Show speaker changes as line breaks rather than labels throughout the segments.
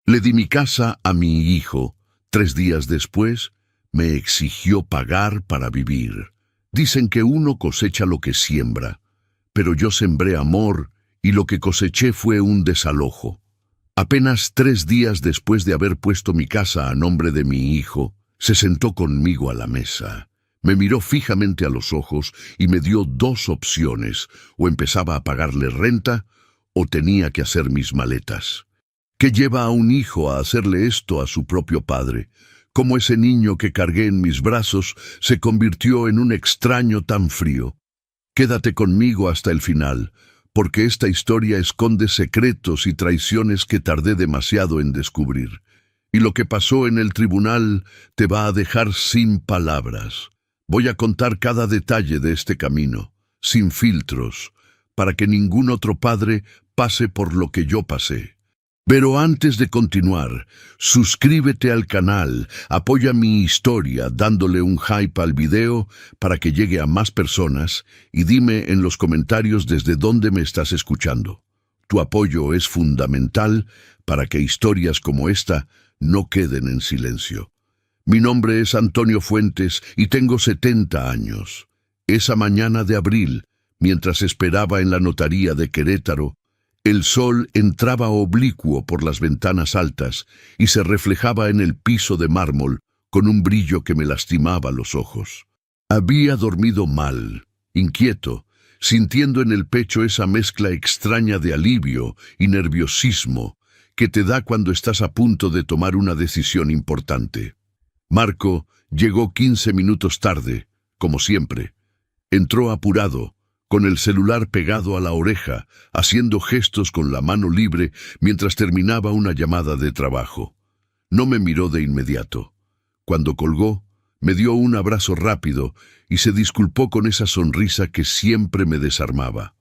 Le di mi casa a mi hijo. 3 días después, me exigió pagar para vivir. Dicen que uno cosecha lo que siembra, pero yo sembré amor y lo que coseché fue un desalojo. Apenas 3 días después de haber puesto mi casa a nombre de mi hijo, se sentó conmigo a la mesa. Me miró fijamente a los ojos y me dio 2 opciones: o empezaba a pagarle renta o tenía que hacer mis maletas. ¿Qué lleva a un hijo a hacerle esto a su propio padre? Cómo ese niño que cargué en mis brazos se convirtió en un extraño tan frío. Quédate conmigo hasta el final, porque esta historia esconde secretos y traiciones que tardé demasiado en descubrir. Y lo que pasó en el tribunal te va a dejar sin palabras. Voy a contar cada detalle de este camino, sin filtros, para que ningún otro padre pase por lo que yo pasé. Pero antes de continuar, suscríbete al canal, apoya mi historia dándole un hype al video para que llegue a más personas y dime en los comentarios desde dónde me estás escuchando. Tu apoyo es fundamental para que historias como esta no queden en silencio. Mi nombre es Antonio Fuentes y tengo 70 años. Esa mañana de abril, mientras esperaba en la notaría de Querétaro, el sol entraba oblicuo por las ventanas altas y se reflejaba en el piso de mármol con un brillo que me lastimaba los ojos. Había dormido mal, inquieto, sintiendo en el pecho esa mezcla extraña de alivio y nerviosismo que te da cuando estás a punto de tomar una decisión importante. Marco llegó 15 minutos tarde, como siempre. Entró apurado, con el celular pegado a la oreja, haciendo gestos con la mano libre mientras terminaba una llamada de trabajo. No me miró de inmediato. Cuando colgó, me dio un abrazo rápido y se disculpó con esa sonrisa que siempre me desarmaba.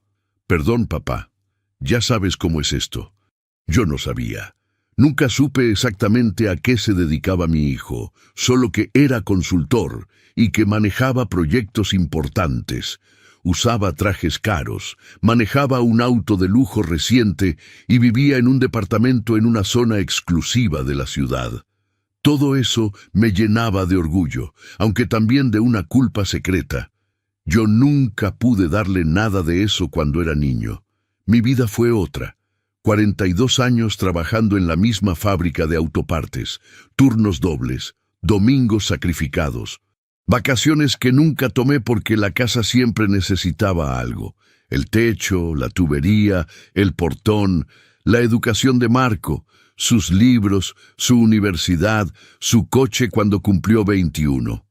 «Perdón, papá. Ya sabes cómo es esto». Yo no sabía. Nunca supe exactamente a qué se dedicaba mi hijo, solo que era consultor y que manejaba proyectos importantes. Usaba trajes caros, manejaba un auto de lujo reciente y vivía en un departamento en una zona exclusiva de la ciudad. Todo eso me llenaba de orgullo, aunque también de una culpa secreta. Yo nunca pude darle nada de eso cuando era niño. Mi vida fue otra. 42 años trabajando en la misma fábrica de autopartes, turnos dobles, domingos sacrificados. Vacaciones que nunca tomé porque la casa siempre necesitaba algo. El techo, la tubería, el portón, la educación de Marco, sus libros, su universidad, su coche cuando cumplió 21.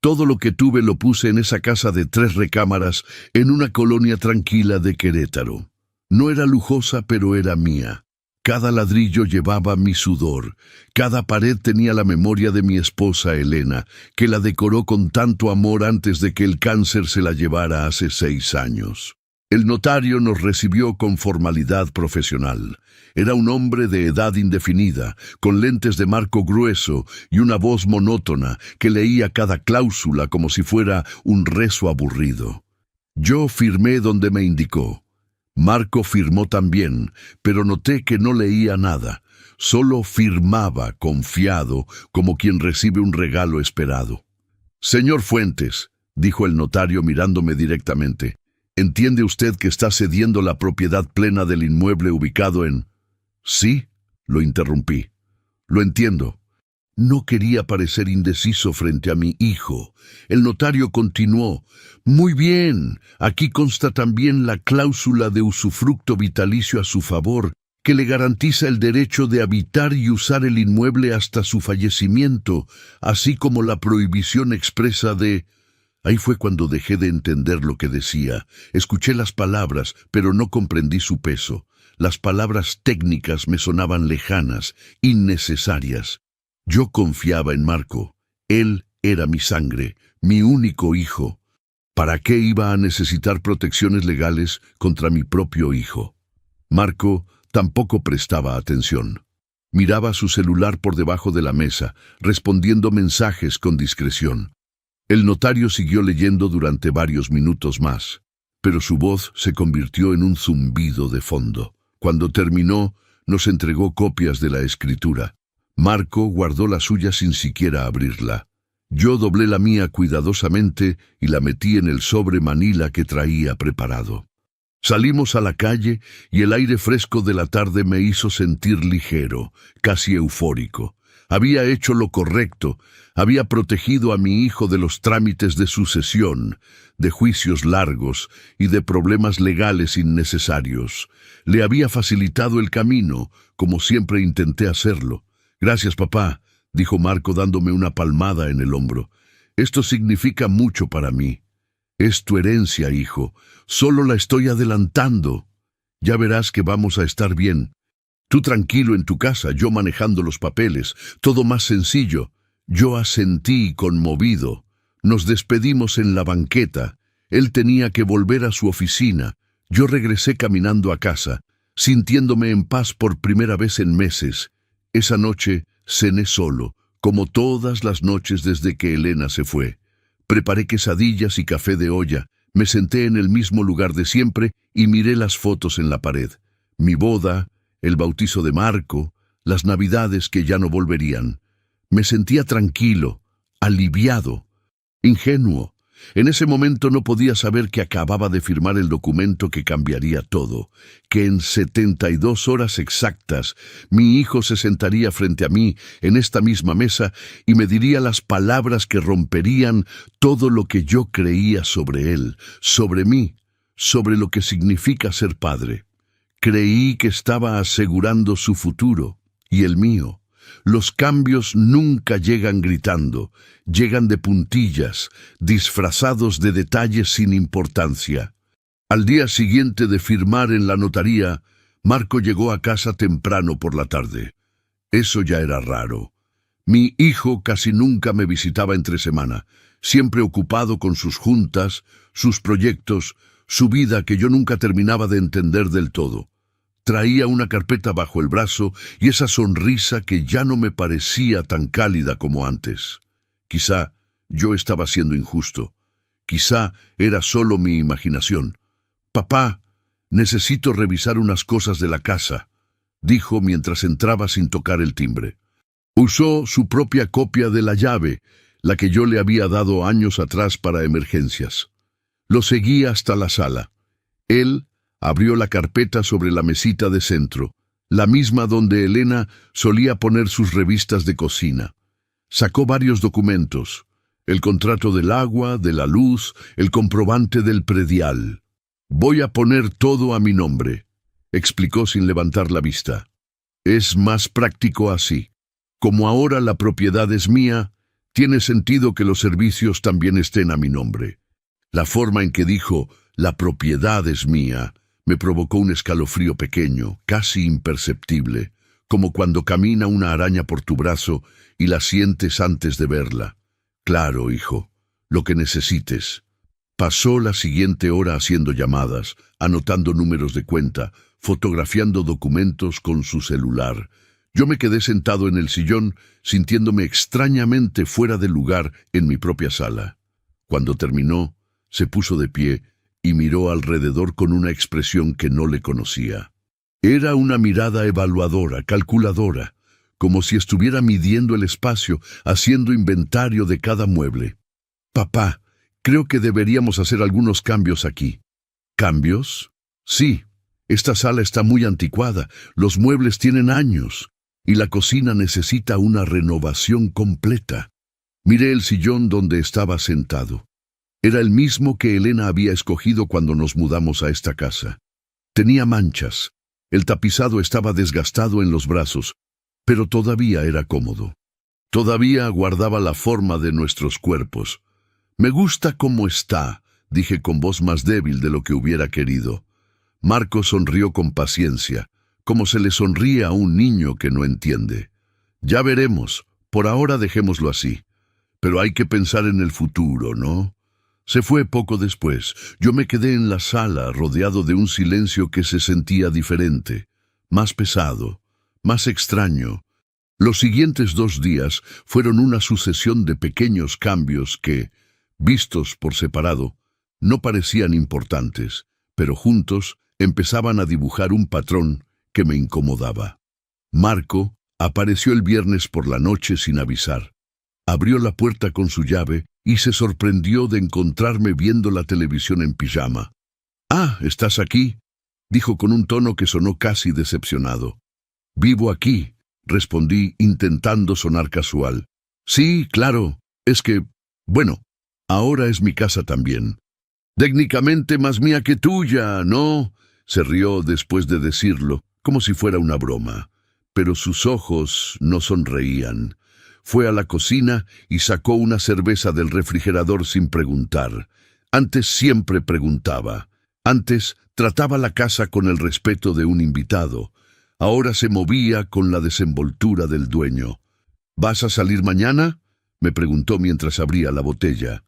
Todo lo que tuve lo puse en esa casa de 3 recámaras en una colonia tranquila de Querétaro. No era lujosa, pero era mía. Cada ladrillo llevaba mi sudor. Cada pared tenía la memoria de mi esposa Elena, que la decoró con tanto amor antes de que el cáncer se la llevara hace 6 años. El notario nos recibió con formalidad profesional. Era un hombre de edad indefinida, con lentes de marco grueso y una voz monótona que leía cada cláusula como si fuera un rezo aburrido. Yo firmé donde me indicó. Marco firmó también, pero noté que no leía nada. Solo firmaba, confiado, como quien recibe un regalo esperado. «Señor Fuentes», dijo el notario mirándome directamente, «¿entiende usted que está cediendo la propiedad plena del inmueble ubicado en...?» «Sí», lo interrumpí. «Lo entiendo». No quería parecer indeciso frente a mi hijo. El notario continuó. «Muy bien, aquí consta también la cláusula de usufructo vitalicio a su favor, que le garantiza el derecho de habitar y usar el inmueble hasta su fallecimiento, así como la prohibición expresa de...» Ahí fue cuando dejé de entender lo que decía. Escuché las palabras, pero no comprendí su peso. Las palabras técnicas me sonaban lejanas, innecesarias. Yo confiaba en Marco. Él era mi sangre, mi único hijo. ¿Para qué iba a necesitar protecciones legales contra mi propio hijo? Marco tampoco prestaba atención. Miraba su celular por debajo de la mesa, respondiendo mensajes con discreción. El notario siguió leyendo durante varios minutos más, pero su voz se convirtió en un zumbido de fondo. Cuando terminó, Nos entregó copias de la escritura. Marco guardó la suya sin siquiera abrirla. Yo doblé la mía cuidadosamente y la metí en el sobre manila que traía preparado. Salimos a la calle y el aire fresco de la tarde me hizo sentir ligero, casi eufórico. Había hecho lo correcto, había protegido a mi hijo de los trámites de sucesión, de juicios largos y de problemas legales innecesarios. Le había facilitado el camino, como siempre intenté hacerlo. «Gracias, papá», dijo Marco dándome una palmada en el hombro. «Esto significa mucho para mí. Es tu herencia, hijo. Solo la estoy adelantando. Ya verás que vamos a estar bien. Tú tranquilo en tu casa, yo manejando los papeles, todo más sencillo». Yo asentí conmovido. Nos despedimos en la banqueta. Él tenía que volver a su oficina. Yo regresé caminando a casa, sintiéndome en paz por primera vez en meses. Esa noche cené solo, como todas las noches desde que Elena se fue. Preparé quesadillas y café de olla. Me senté en el mismo lugar de siempre y miré las fotos en la pared. Mi boda, el bautizo de Marco, las navidades que ya no volverían. Me sentía tranquilo, aliviado, ingenuo. En ese momento no podía saber que acababa de firmar el documento que cambiaría todo, que en 72 horas exactas mi hijo se sentaría frente a mí en esta misma mesa y me diría las palabras que romperían todo lo que yo creía sobre él, sobre mí, sobre lo que significa ser padre. Creí que estaba asegurando su futuro y el mío. Los cambios nunca llegan gritando, llegan de puntillas, disfrazados de detalles sin importancia. Al día siguiente de firmar en la notaría, Marco llegó a casa temprano por la tarde. Eso ya era raro. Mi hijo casi nunca me visitaba entre semana, siempre ocupado con sus juntas, sus proyectos, su vida que yo nunca terminaba de entender del todo. Traía una carpeta bajo el brazo y esa sonrisa que ya no me parecía tan cálida como antes. Quizá yo estaba siendo injusto. Quizá era solo mi imaginación. «Papá, necesito revisar unas cosas de la casa», dijo mientras entraba sin tocar el timbre. Usó su propia copia de la llave, la que yo le había dado años atrás para emergencias. Lo seguí hasta la sala. Él abrió la carpeta sobre la mesita de centro, la misma donde Elena solía poner sus revistas de cocina. Sacó varios documentos: el contrato del agua, de la luz, el comprobante del predial. «Voy a poner todo a mi nombre», explicó sin levantar la vista. «Es más práctico así. Como ahora la propiedad es mía, tiene sentido que los servicios también estén a mi nombre». La forma en que dijo «la propiedad es mía» me provocó un escalofrío pequeño, casi imperceptible, como cuando camina una araña por tu brazo y la sientes antes de verla. «Claro, hijo, lo que necesites». Pasó la siguiente hora haciendo llamadas, anotando números de cuenta, fotografiando documentos con su celular. Yo me quedé sentado en el sillón, sintiéndome extrañamente fuera de lugar en mi propia sala. Cuando terminó, se puso de pie y miró alrededor con una expresión que no le conocía. Era una mirada evaluadora, calculadora, como si estuviera midiendo el espacio, haciendo inventario de cada mueble. «Papá, creo que deberíamos hacer algunos cambios aquí». «¿Cambios?» «Sí, esta sala está muy anticuada, los muebles tienen años, y la cocina necesita una renovación completa». Miré el sillón donde estaba sentado. Era el mismo que Elena había escogido cuando nos mudamos a esta casa. Tenía manchas, el tapizado estaba desgastado en los brazos, pero todavía era cómodo. Todavía guardaba la forma de nuestros cuerpos. «Me gusta cómo está», dije con voz más débil de lo que hubiera querido. Marco sonrió con paciencia, como se le sonríe a un niño que no entiende. «Ya veremos, por ahora dejémoslo así. Pero hay que pensar en el futuro, ¿no?» Se fue poco después. Yo me quedé en la sala, rodeado de un silencio que se sentía diferente, más pesado, más extraño. Los siguientes 2 días fueron una sucesión de pequeños cambios que, vistos por separado, no parecían importantes, pero juntos empezaban a dibujar un patrón que me incomodaba. Marco apareció el viernes por la noche sin avisar. Abrió la puerta con su llave y se sorprendió de encontrarme viendo la televisión en pijama. «Ah, ¿estás aquí?», dijo con un tono que sonó casi decepcionado. «Vivo aquí», respondí intentando sonar casual. «Sí, claro, es que, bueno, ahora es mi casa también». «Técnicamente más mía que tuya, ¿no?», se rió después de decirlo, como si fuera una broma. Pero sus ojos no sonreían. Fue a la cocina y sacó una cerveza del refrigerador sin preguntar. Antes siempre preguntaba. Antes trataba la casa con el respeto de un invitado. Ahora se movía con la desenvoltura del dueño. «¿Vas a salir mañana?», me preguntó mientras abría la botella.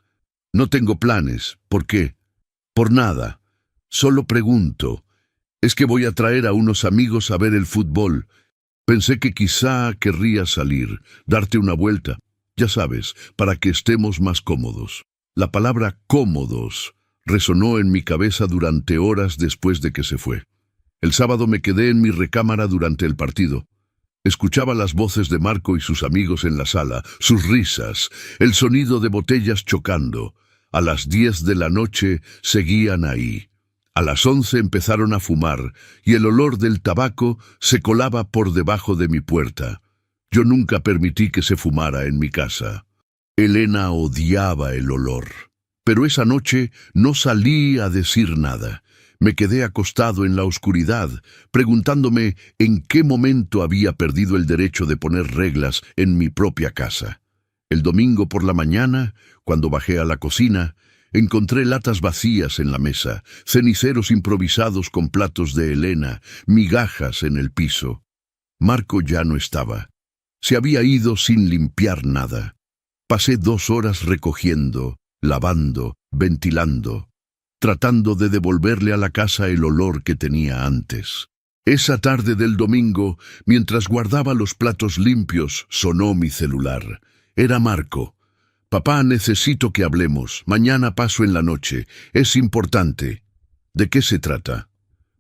«No tengo planes. ¿Por qué?». «Por nada. Solo pregunto. Es que voy a traer a unos amigos a ver el fútbol. Pensé que quizá querrías salir, darte una vuelta, ya sabes, para que estemos más cómodos». La palabra «cómodos» resonó en mi cabeza durante horas después de que se fue. El sábado me quedé en mi recámara durante el partido. Escuchaba las voces de Marco y sus amigos en la sala, sus risas, el sonido de botellas chocando. A las 10 de la noche seguían ahí. A las 11 empezaron a fumar y el olor del tabaco se colaba por debajo de mi puerta. Yo nunca permití que se fumara en mi casa. Elena odiaba el olor. Pero esa noche no salí a decir nada. Me quedé acostado en la oscuridad, preguntándome en qué momento había perdido el derecho de poner reglas en mi propia casa. El domingo por la mañana, cuando bajé a la cocina, encontré latas vacías en la mesa, ceniceros improvisados con platos de Elena, migajas en el piso. Marco ya no estaba. Se había ido sin limpiar nada. Pasé 2 horas recogiendo, lavando, ventilando, tratando de devolverle a la casa el olor que tenía antes. Esa tarde del domingo, mientras guardaba los platos limpios, sonó mi celular. Era Marco. «Papá, necesito que hablemos. Mañana paso en la noche. Es importante». «¿De qué se trata?».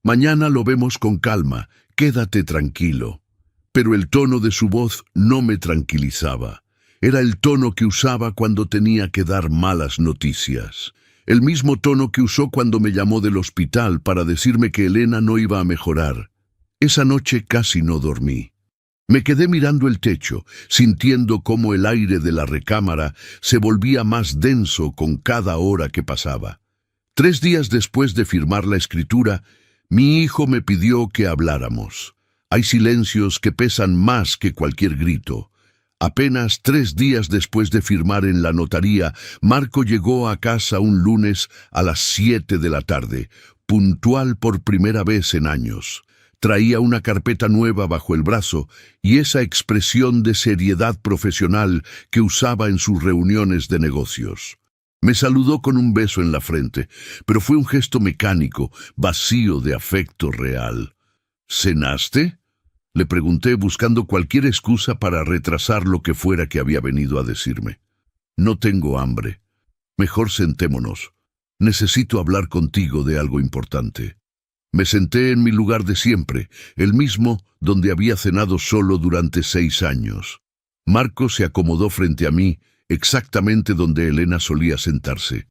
«Mañana lo vemos con calma. Quédate tranquilo». Pero el tono de su voz no me tranquilizaba. Era el tono que usaba cuando tenía que dar malas noticias. El mismo tono que usó cuando me llamó del hospital para decirme que Elena no iba a mejorar. Esa noche casi no dormí. Me quedé mirando el techo, sintiendo cómo el aire de la recámara se volvía más denso con cada hora que pasaba. 3 días después de firmar la escritura, mi hijo me pidió que habláramos. Hay silencios que pesan más que cualquier grito. Apenas 3 días después de firmar en la notaría, Marco llegó a casa un lunes a las 7 de la tarde, puntual por primera vez en años. Traía una carpeta nueva bajo el brazo y esa expresión de seriedad profesional que usaba en sus reuniones de negocios. Me saludó con un beso en la frente, pero fue un gesto mecánico, vacío de afecto real. «¿Cenaste?», le pregunté buscando cualquier excusa para retrasar lo que fuera que había venido a decirme. «No tengo hambre. Mejor sentémonos. Necesito hablar contigo de algo importante». Me senté en mi lugar de siempre, el mismo donde había cenado solo durante 6 años. Marco se acomodó frente a mí, exactamente donde Elena solía sentarse.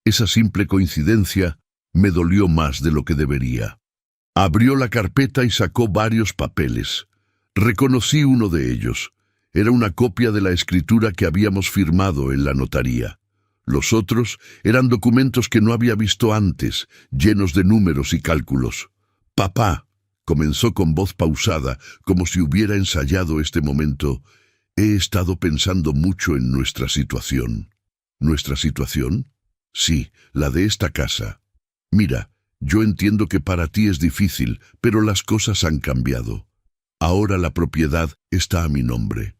Esa simple coincidencia me dolió más de lo que debería. Abrió la carpeta y sacó varios papeles. Reconocí uno de ellos. Era una copia de la escritura que habíamos firmado en la notaría. Los otros eran documentos que no había visto antes, llenos de números y cálculos. «Papá», comenzó con voz pausada, como si hubiera ensayado este momento, «he estado pensando mucho en nuestra situación». «¿Nuestra situación?». «Sí, la de esta casa. Mira, yo entiendo que para ti es difícil, pero las cosas han cambiado. Ahora la propiedad está a mi nombre.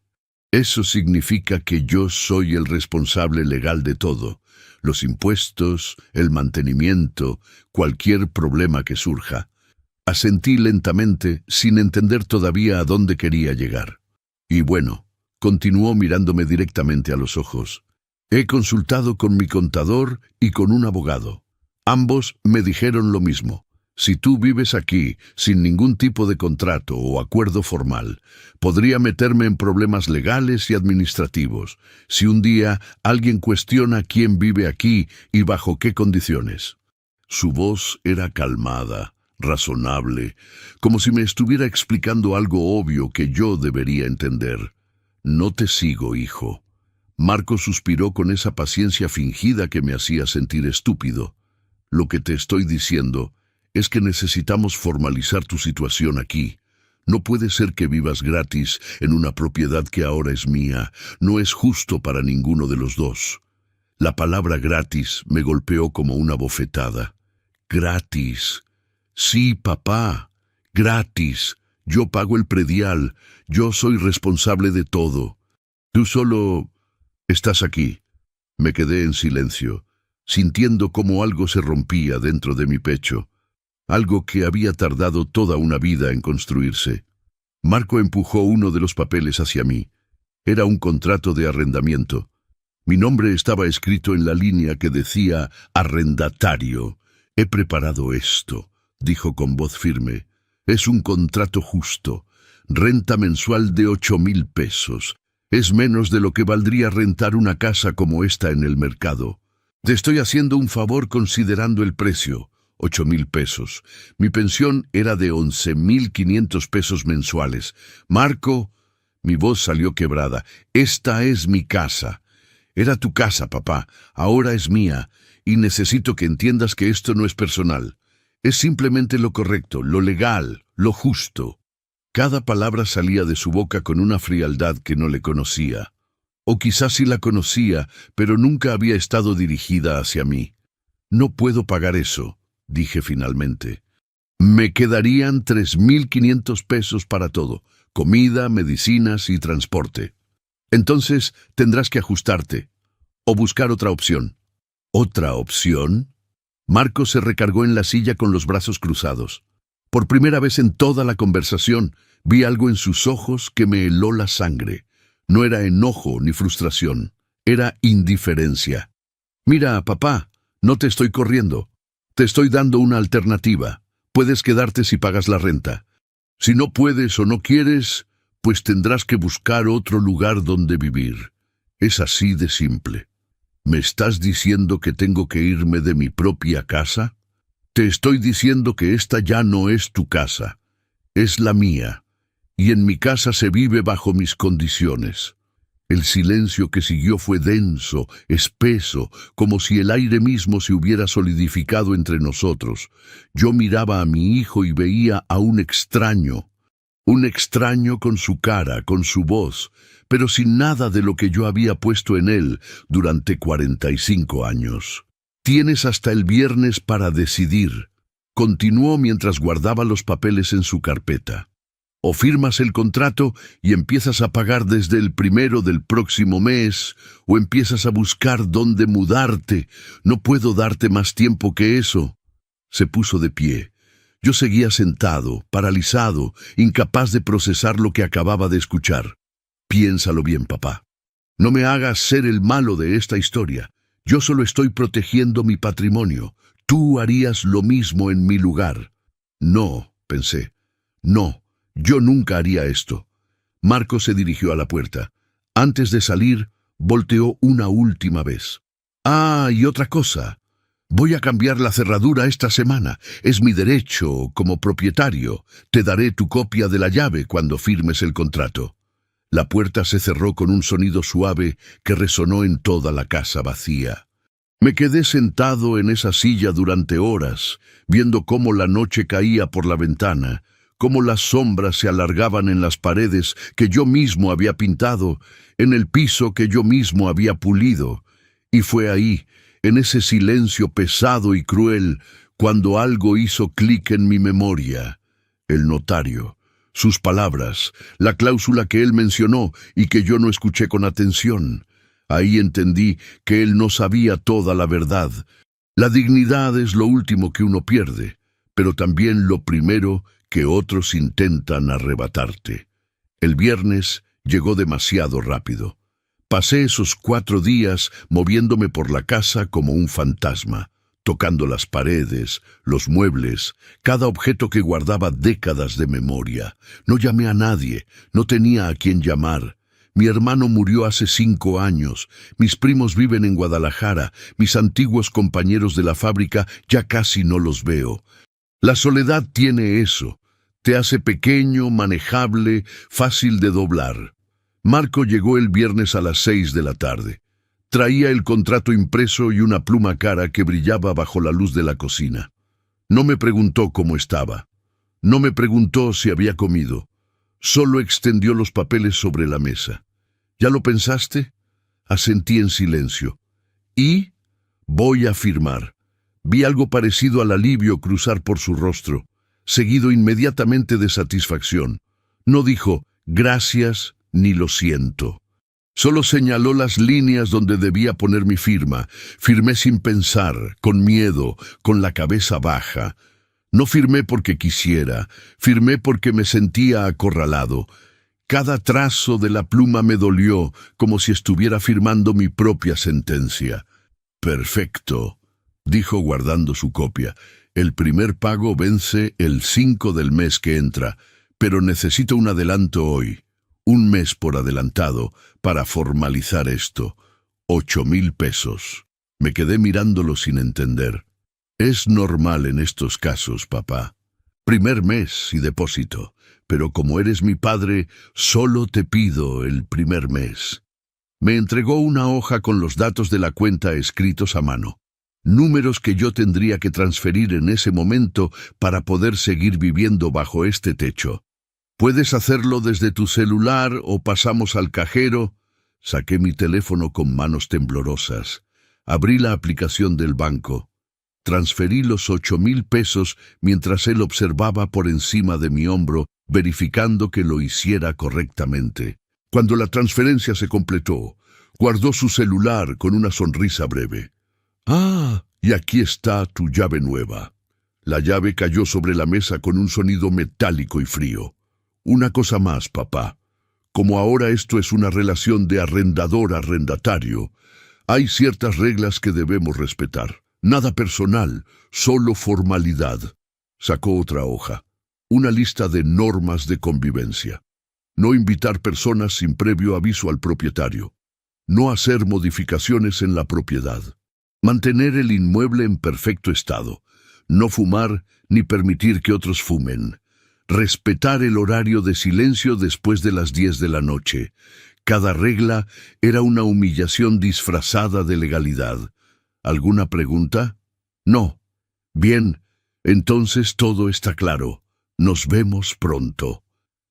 Eso significa que yo soy el responsable legal de todo, los impuestos, el mantenimiento, cualquier problema que surja». Asentí lentamente, sin entender todavía a dónde quería llegar. «Y bueno», continuó mirándome directamente a los ojos, «he consultado con mi contador y con un abogado. Ambos me dijeron lo mismo. Si tú vives aquí sin ningún tipo de contrato o acuerdo formal, podría meterme en problemas legales y administrativos si un día alguien cuestiona quién vive aquí y bajo qué condiciones. Su voz era calmada, razonable, como si me estuviera explicando algo obvio que yo debería entender. No te sigo, hijo. Marco suspiró con esa paciencia fingida que me hacía sentir estúpido. Lo que te estoy diciendo es que necesitamos formalizar tu situación aquí. No puede ser que vivas gratis en una propiedad que ahora es mía. No es justo para ninguno de los dos. La palabra gratis me golpeó como una bofetada. Gratis. Sí, papá. Gratis. Yo pago el predial. Yo soy responsable de todo. Tú solo estás aquí. Me quedé en silencio, sintiendo cómo algo se rompía dentro de mi pecho. Algo que había tardado toda una vida en construirse. Marco empujó uno de los papeles hacia mí. Era un contrato de arrendamiento. Mi nombre estaba escrito en la línea que decía arrendatario. He preparado esto, dijo con voz firme. Es un contrato justo. Renta mensual de 8,000 pesos. Es menos de lo que valdría rentar una casa como esta en el mercado. Te estoy haciendo un favor considerando el precio. 8,000 pesos. Mi pensión era de 11,500 pesos mensuales. Marco, mi voz salió quebrada. Esta es mi casa. Era tu casa, papá. Ahora es mía. Y necesito que entiendas que esto no es personal. Es simplemente lo correcto, lo legal, lo justo. Cada palabra salía de su boca con una frialdad que no le conocía. O quizás sí la conocía, pero nunca había estado dirigida hacia mí. No puedo pagar eso, dije finalmente. Me quedarían 3,500 pesos para todo, comida, medicinas y transporte. Entonces tendrás que ajustarte, o buscar otra opción. ¿Otra opción? Marco se recargó en la silla con los brazos cruzados. Por primera vez en toda la conversación, vi algo en sus ojos que me heló la sangre. No era enojo ni frustración, era indiferencia. Mira, papá, no te estoy corriendo. Te estoy dando una alternativa. Puedes quedarte si pagas la renta. Si no puedes o no quieres, pues tendrás que buscar otro lugar donde vivir. Es así de simple. ¿Me estás diciendo que tengo que irme de mi propia casa? Te estoy diciendo que esta ya no es tu casa. Es la mía. Y en mi casa se vive bajo mis condiciones. El silencio que siguió fue denso, espeso, como si el aire mismo se hubiera solidificado entre nosotros. Yo miraba a mi hijo y veía a un extraño con su cara, con su voz, pero sin nada de lo que yo había puesto en él durante 45 años. Tienes hasta el viernes para decidir, continuó mientras guardaba los papeles en su carpeta. O firmas el contrato y empiezas a pagar desde el 1 del próximo mes, o empiezas a buscar dónde mudarte. No puedo darte más tiempo que eso. Se puso de pie. Yo seguía sentado, paralizado, incapaz de procesar lo que acababa de escuchar. Piénsalo bien, papá. No me hagas ser el malo de esta historia. Yo solo estoy protegiendo mi patrimonio. Tú harías lo mismo en mi lugar. No, pensé. No. Yo nunca haría esto. Marco se dirigió a la puerta. Antes de salir, volteó una última vez. Ah, y otra cosa. Voy a cambiar la cerradura esta semana. Es mi derecho como propietario. Te daré tu copia de la llave cuando firmes el contrato. La puerta se cerró con un sonido suave que resonó en toda la casa vacía. Me quedé sentado en esa silla durante horas, viendo cómo la noche caía por la ventana, cómo las sombras se alargaban en las paredes que yo mismo había pintado, en el piso que yo mismo había pulido. Y fue ahí, en ese silencio pesado y cruel, cuando algo hizo clic en mi memoria. El notario, sus palabras, la cláusula que él mencionó y que yo no escuché con atención. Ahí entendí que él no sabía toda la verdad. La dignidad es lo último que uno pierde, pero también lo primero que otros intentan arrebatarte. El viernes llegó demasiado rápido. Pasé esos 4 días moviéndome por la casa como un fantasma. tocando las paredes, los muebles, cada objeto que guardaba décadas de memoria. No llamé a nadie, no tenía a quién llamar. Mi hermano murió hace 5 años, mis primos viven en Guadalajara, mis antiguos compañeros de la fábrica ya casi no los veo. La soledad tiene eso, te hace pequeño, manejable, fácil de doblar. Marco llegó el viernes a las 6 de la tarde. Traía el contrato impreso y una pluma cara que brillaba bajo la luz de la cocina. No me preguntó cómo estaba. No me preguntó si había comido. Solo extendió los papeles sobre la mesa. ¿Ya lo pensaste? Asentí en silencio. Y voy a firmar. Vi algo parecido al alivio cruzar por su rostro, seguido inmediatamente de satisfacción. No dijo gracias ni lo siento. Solo señaló las líneas donde debía poner mi firma. Firmé sin pensar, con miedo, con la cabeza baja. No firmé porque quisiera, firmé porque me sentía acorralado. Cada trazo de la pluma me dolió, como si estuviera firmando mi propia sentencia. Perfecto, dijo guardando su copia. El primer pago vence el 5 del mes que entra, pero necesito un adelanto hoy. 1 mes por adelantado para formalizar esto. 8,000 pesos. Me quedé mirándolo sin entender. Es normal en estos casos, papá. Primer mes y depósito, pero como eres mi padre, solo te pido el primer mes. Me entregó una hoja con los datos de la cuenta escritos a mano. Números que yo tendría que transferir en ese momento para poder seguir viviendo bajo este techo. Puedes hacerlo desde tu celular o pasamos al cajero. Saqué mi teléfono con manos temblorosas. Abrí la aplicación del banco. Transferí los 8,000 pesos mientras él observaba por encima de mi hombro, verificando que lo hiciera correctamente. Cuando la transferencia se completó, guardó su celular con una sonrisa breve. «Ah, y aquí está tu llave nueva». La llave cayó sobre la mesa con un sonido metálico y frío. «Una cosa más, papá. Como ahora esto es una relación de arrendador-arrendatario, hay ciertas reglas que debemos respetar. Nada personal, solo formalidad». Sacó otra hoja. Una lista de normas de convivencia. No invitar personas sin previo aviso al propietario. No hacer modificaciones en la propiedad. Mantener el inmueble en perfecto estado. No fumar ni permitir que otros fumen. Respetar el horario de silencio después de las 10 de la noche. Cada regla era una humillación disfrazada de legalidad. ¿Alguna pregunta? No. Bien, entonces todo está claro. Nos vemos pronto.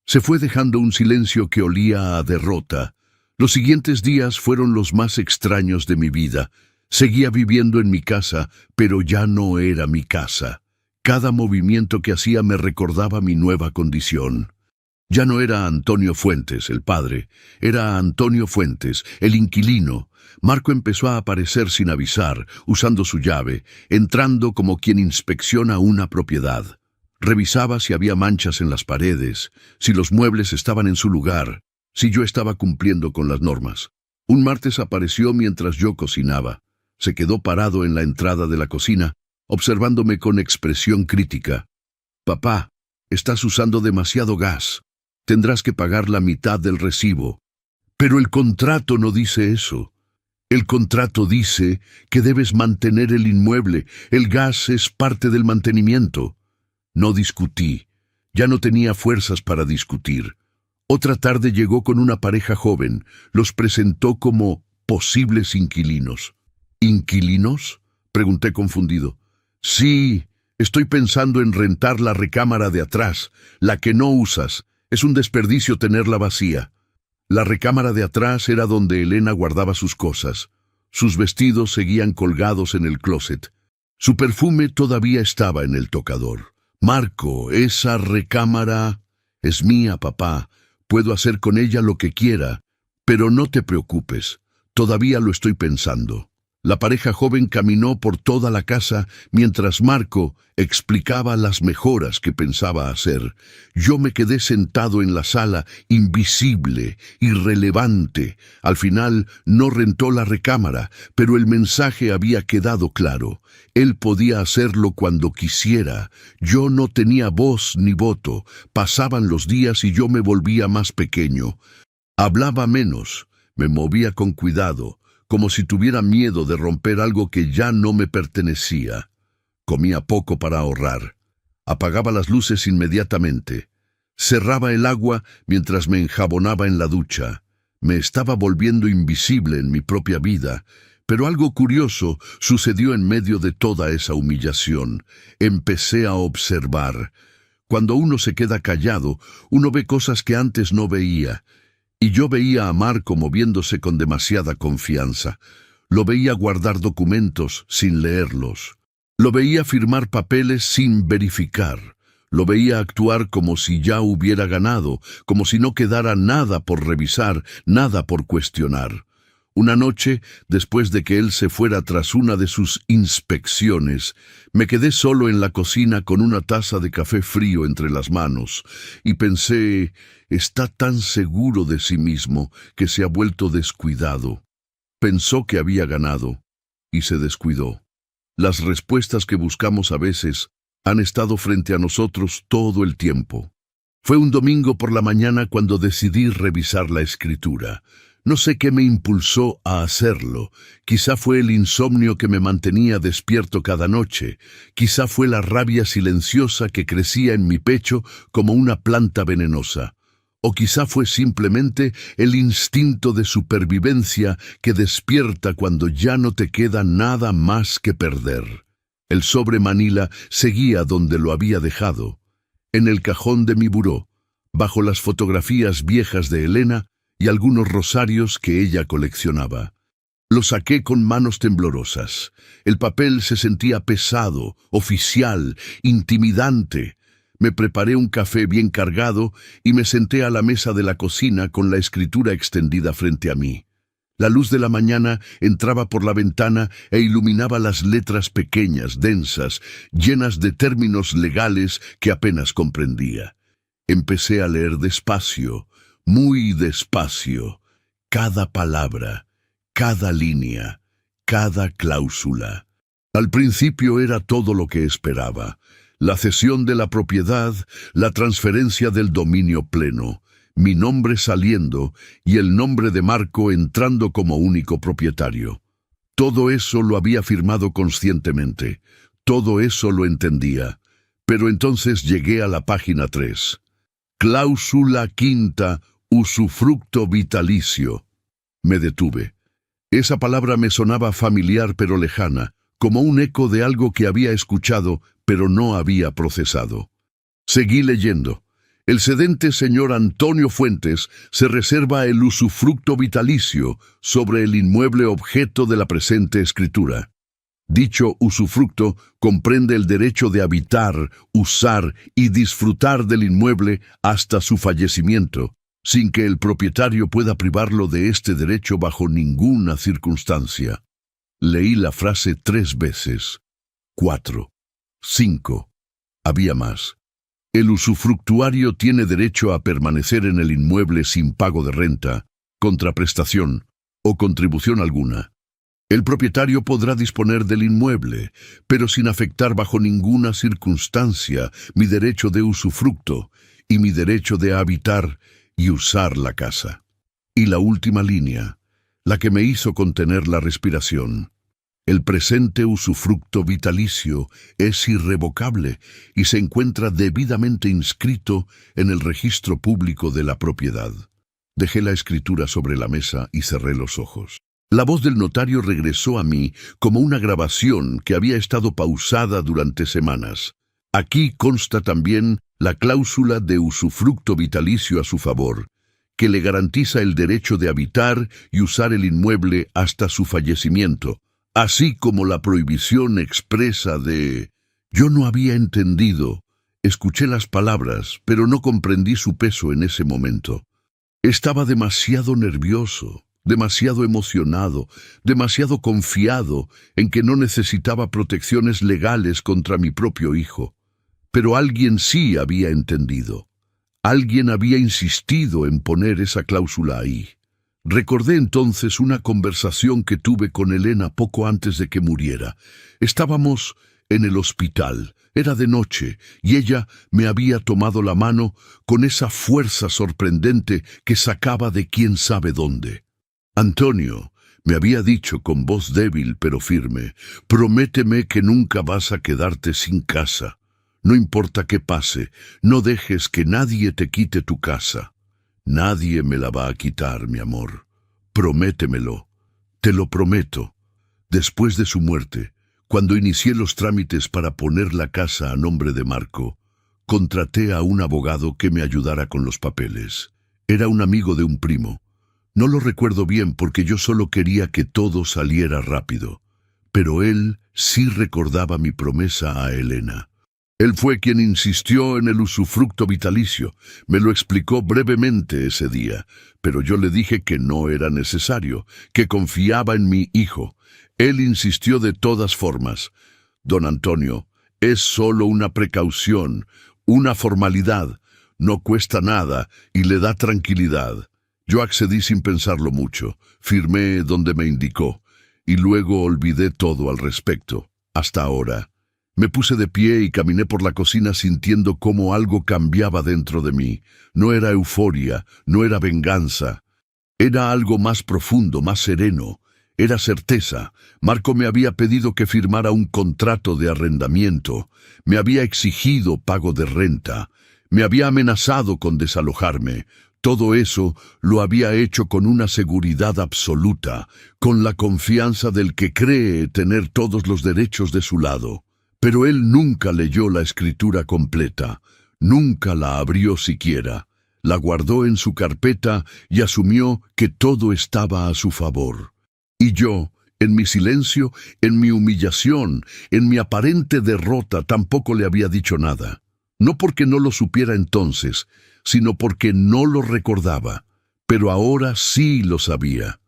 Se fue dejando un silencio que olía a derrota. Los siguientes días fueron los más extraños de mi vida. Seguía viviendo en mi casa, pero ya no era mi casa. Cada movimiento que hacía me recordaba mi nueva condición. Ya no era Antonio Fuentes, el padre. Era Antonio Fuentes, el inquilino. Marco empezó a aparecer sin avisar, usando su llave, entrando como quien inspecciona una propiedad. Revisaba si había manchas en las paredes, si los muebles estaban en su lugar, si yo estaba cumpliendo con las normas. Un martes apareció mientras yo cocinaba. Se quedó parado en la entrada de la cocina, observándome con expresión crítica. «Papá, estás usando demasiado gas. Tendrás que pagar la mitad del recibo». «Pero el contrato no dice eso. El contrato dice que debes mantener el inmueble. El gas es parte del mantenimiento». No discutí. Ya no tenía fuerzas para discutir. Otra tarde llegó con una pareja joven. Los presentó como posibles inquilinos. ¿Inquilinos?, pregunté confundido. Sí, estoy pensando en rentar la recámara de atrás, la que no usas. Es un desperdicio tenerla vacía. La recámara de atrás era donde Elena guardaba sus cosas. Sus vestidos seguían colgados en el closet. Su perfume todavía estaba en el tocador. «Marco, esa recámara es mía, papá. Puedo hacer con ella lo que quiera. Pero no te preocupes, todavía lo estoy pensando». La pareja joven caminó por toda la casa mientras Marco explicaba las mejoras que pensaba hacer. Yo me quedé sentado en la sala, invisible, irrelevante. Al final no rentó la recámara, pero el mensaje había quedado claro. Él podía hacerlo cuando quisiera. Yo no tenía voz ni voto. Pasaban los días y yo me volvía más pequeño. Hablaba menos, me movía con cuidado, como si tuviera miedo de romper algo que ya no me pertenecía. Comía poco para ahorrar. Apagaba las luces inmediatamente. Cerraba el agua mientras me enjabonaba en la ducha. Me estaba volviendo invisible en mi propia vida, pero algo curioso sucedió en medio de toda esa humillación. Empecé a observar. Cuando uno se queda callado, uno ve cosas que antes no veía. Y yo veía a Marco moviéndose con demasiada confianza. Lo veía guardar documentos sin leerlos. Lo veía firmar papeles sin verificar. Lo veía actuar como si ya hubiera ganado, como si no quedara nada por revisar, nada por cuestionar. Una noche, después de que él se fuera tras una de sus inspecciones, me quedé solo en la cocina con una taza de café frío entre las manos y pensé, está tan seguro de sí mismo que se ha vuelto descuidado. Pensó que había ganado y se descuidó. Las respuestas que buscamos a veces han estado frente a nosotros todo el tiempo. Fue un domingo por la mañana cuando decidí revisar la escritura. No sé qué me impulsó a hacerlo. Quizá fue el insomnio que me mantenía despierto cada noche. Quizá fue la rabia silenciosa que crecía en mi pecho como una planta venenosa. O quizá fue simplemente el instinto de supervivencia que despierta cuando ya no te queda nada más que perder. El sobre Manila seguía donde lo había dejado, en el cajón de mi buró, bajo las fotografías viejas de Elena y algunos rosarios que ella coleccionaba. Lo saqué con manos temblorosas. El papel se sentía pesado, oficial, intimidante. Me preparé un café bien cargado y me senté a la mesa de la cocina con la escritura extendida frente a mí. La luz de la mañana entraba por la ventana e iluminaba las letras pequeñas, densas, llenas de términos legales que apenas comprendía. Empecé a leer despacio, muy despacio, cada palabra, cada línea, cada cláusula. Al principio era todo lo que esperaba. La cesión de la propiedad, la transferencia del dominio pleno, mi nombre saliendo y el nombre de Marco entrando como único propietario. Todo eso lo había firmado conscientemente, todo eso lo entendía. Pero entonces llegué a la página 3. Cláusula quinta, usufructo vitalicio. Me detuve. Esa palabra me sonaba familiar pero lejana, como un eco de algo que había escuchado pero no había procesado. Seguí leyendo. El cedente señor Antonio Fuentes se reserva el usufructo vitalicio sobre el inmueble objeto de la presente escritura. Dicho usufructo comprende el derecho de habitar, usar y disfrutar del inmueble hasta su fallecimiento, sin que el propietario pueda privarlo de este derecho bajo ninguna circunstancia. Leí la frase 3 veces. 4. 5. Había más. El usufructuario tiene derecho a permanecer en el inmueble sin pago de renta, contraprestación o contribución alguna. El propietario podrá disponer del inmueble, pero sin afectar bajo ninguna circunstancia mi derecho de usufructo y mi derecho de habitar y usar la casa. Y la última línea, la que me hizo contener la respiración. El presente usufructo vitalicio es irrevocable y se encuentra debidamente inscrito en el registro público de la propiedad. Dejé la escritura sobre la mesa y cerré los ojos. La voz del notario regresó a mí como una grabación que había estado pausada durante semanas. Aquí consta también la cláusula de usufructo vitalicio a su favor, que le garantiza el derecho de habitar y usar el inmueble hasta su fallecimiento, así como la prohibición expresa de... Yo no había entendido. Escuché las palabras, pero no comprendí su peso en ese momento. Estaba demasiado nervioso, demasiado emocionado, demasiado confiado en que no necesitaba protecciones legales contra mi propio hijo. Pero alguien sí había entendido. Alguien había insistido en poner esa cláusula ahí. Recordé entonces una conversación que tuve con Elena poco antes de que muriera. Estábamos en el hospital. Era de noche y ella me había tomado la mano con esa fuerza sorprendente que sacaba de quién sabe dónde. Antonio, me había dicho con voz débil pero firme, prométeme que nunca vas a quedarte sin casa. No importa qué pase, no dejes que nadie te quite tu casa. Nadie me la va a quitar, mi amor. Prométemelo. Te lo prometo. Después de su muerte, cuando inicié los trámites para poner la casa a nombre de Marco, contraté a un abogado que me ayudara con los papeles. Era un amigo de un primo. No lo recuerdo bien porque yo solo quería que todo saliera rápido. Pero él sí recordaba mi promesa a Elena. Él fue quien insistió en el usufructo vitalicio. Me lo explicó brevemente ese día, pero yo le dije que no era necesario, que confiaba en mi hijo. Él insistió de todas formas. Don Antonio, es solo una precaución, una formalidad. No cuesta nada y le da tranquilidad. Yo accedí sin pensarlo mucho, firmé donde me indicó, y luego olvidé todo al respecto, hasta ahora. Me puse de pie y caminé por la cocina sintiendo cómo algo cambiaba dentro de mí. No era euforia, no era venganza. Era algo más profundo, más sereno. Era certeza. Marco me había pedido que firmara un contrato de arrendamiento. Me había exigido pago de renta. Me había amenazado con desalojarme. Todo eso lo había hecho con una seguridad absoluta, con la confianza del que cree tener todos los derechos de su lado. Pero él nunca leyó la escritura completa, nunca la abrió siquiera, la guardó en su carpeta y asumió que todo estaba a su favor. Y yo, en mi silencio, en mi humillación, en mi aparente derrota, tampoco le había dicho nada. No porque no lo supiera entonces, sino porque no lo recordaba. Pero ahora sí lo sabía.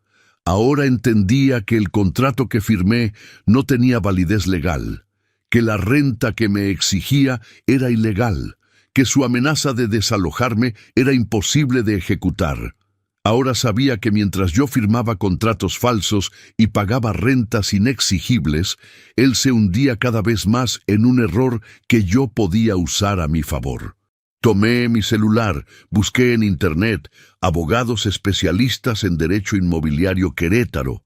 Ahora entendía que el contrato que firmé no tenía validez legal, que la renta que me exigía era ilegal, que su amenaza de desalojarme era imposible de ejecutar. Ahora sabía que mientras yo firmaba contratos falsos y pagaba rentas inexigibles, él se hundía cada vez más en un error que yo podía usar a mi favor. Tomé mi celular, busqué en Internet abogados especialistas en derecho inmobiliario Querétaro.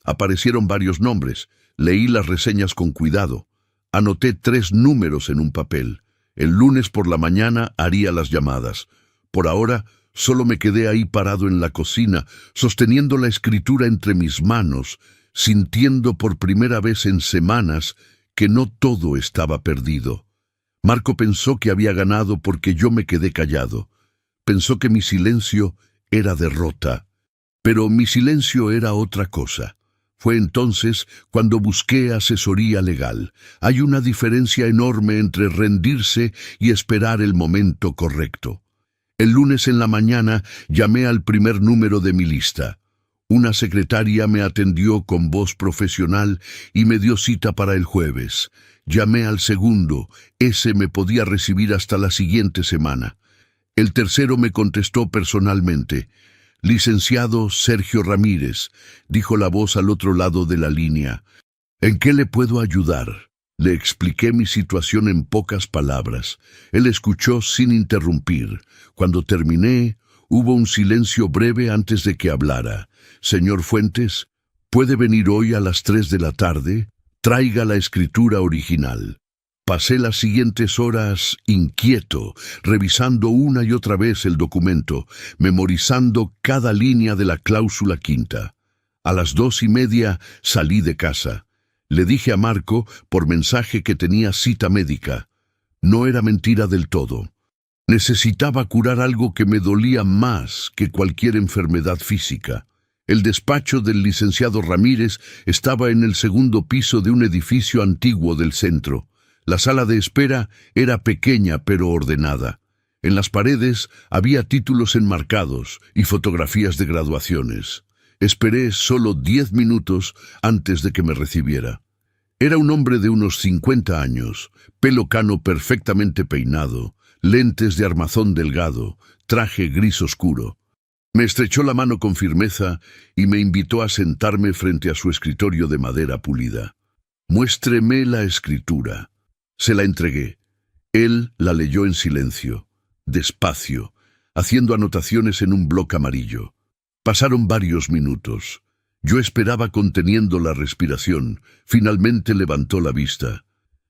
Aparecieron varios nombres, leí las reseñas con cuidado. Anoté 3 números en un papel. El lunes por la mañana haría las llamadas. Por ahora, solo me quedé ahí parado en la cocina, sosteniendo la escritura entre mis manos, sintiendo por primera vez en semanas que no todo estaba perdido. Marco pensó que había ganado porque yo me quedé callado. Pensó que mi silencio era derrota. Pero mi silencio era otra cosa. Fue entonces cuando busqué asesoría legal. Hay una diferencia enorme entre rendirse y esperar el momento correcto. El lunes en la mañana llamé al primer número de mi lista. Una secretaria me atendió con voz profesional y me dio cita para el jueves. Llamé al segundo, ese me podía recibir hasta la siguiente semana. El tercero me contestó personalmente. «Licenciado Sergio Ramírez», dijo la voz al otro lado de la línea. «¿En qué le puedo ayudar?». Le expliqué mi situación en pocas palabras. Él escuchó sin interrumpir. Cuando terminé, hubo un silencio breve antes de que hablara. «Señor Fuentes, ¿puede venir hoy a las 3 de la tarde? Traiga la escritura original». Pasé las siguientes horas inquieto, revisando una y otra vez el documento, memorizando cada línea de la cláusula quinta. A las 2:30 salí de casa. Le dije a Marco por mensaje que tenía cita médica. No era mentira del todo. Necesitaba curar algo que me dolía más que cualquier enfermedad física. El despacho del licenciado Ramírez estaba en el segundo piso de un edificio antiguo del centro. La sala de espera era pequeña pero ordenada. En las paredes había títulos enmarcados y fotografías de graduaciones. Esperé solo 10 minutos antes de que me recibiera. Era un hombre de unos 50 años, pelo cano perfectamente peinado, lentes de armazón delgado, traje gris oscuro. Me estrechó la mano con firmeza y me invitó a sentarme frente a su escritorio de madera pulida. «Muéstreme la escritura». Se la entregué. Él la leyó en silencio, despacio, haciendo anotaciones en un bloc amarillo. Pasaron varios minutos. Yo esperaba conteniendo la respiración. Finalmente levantó la vista.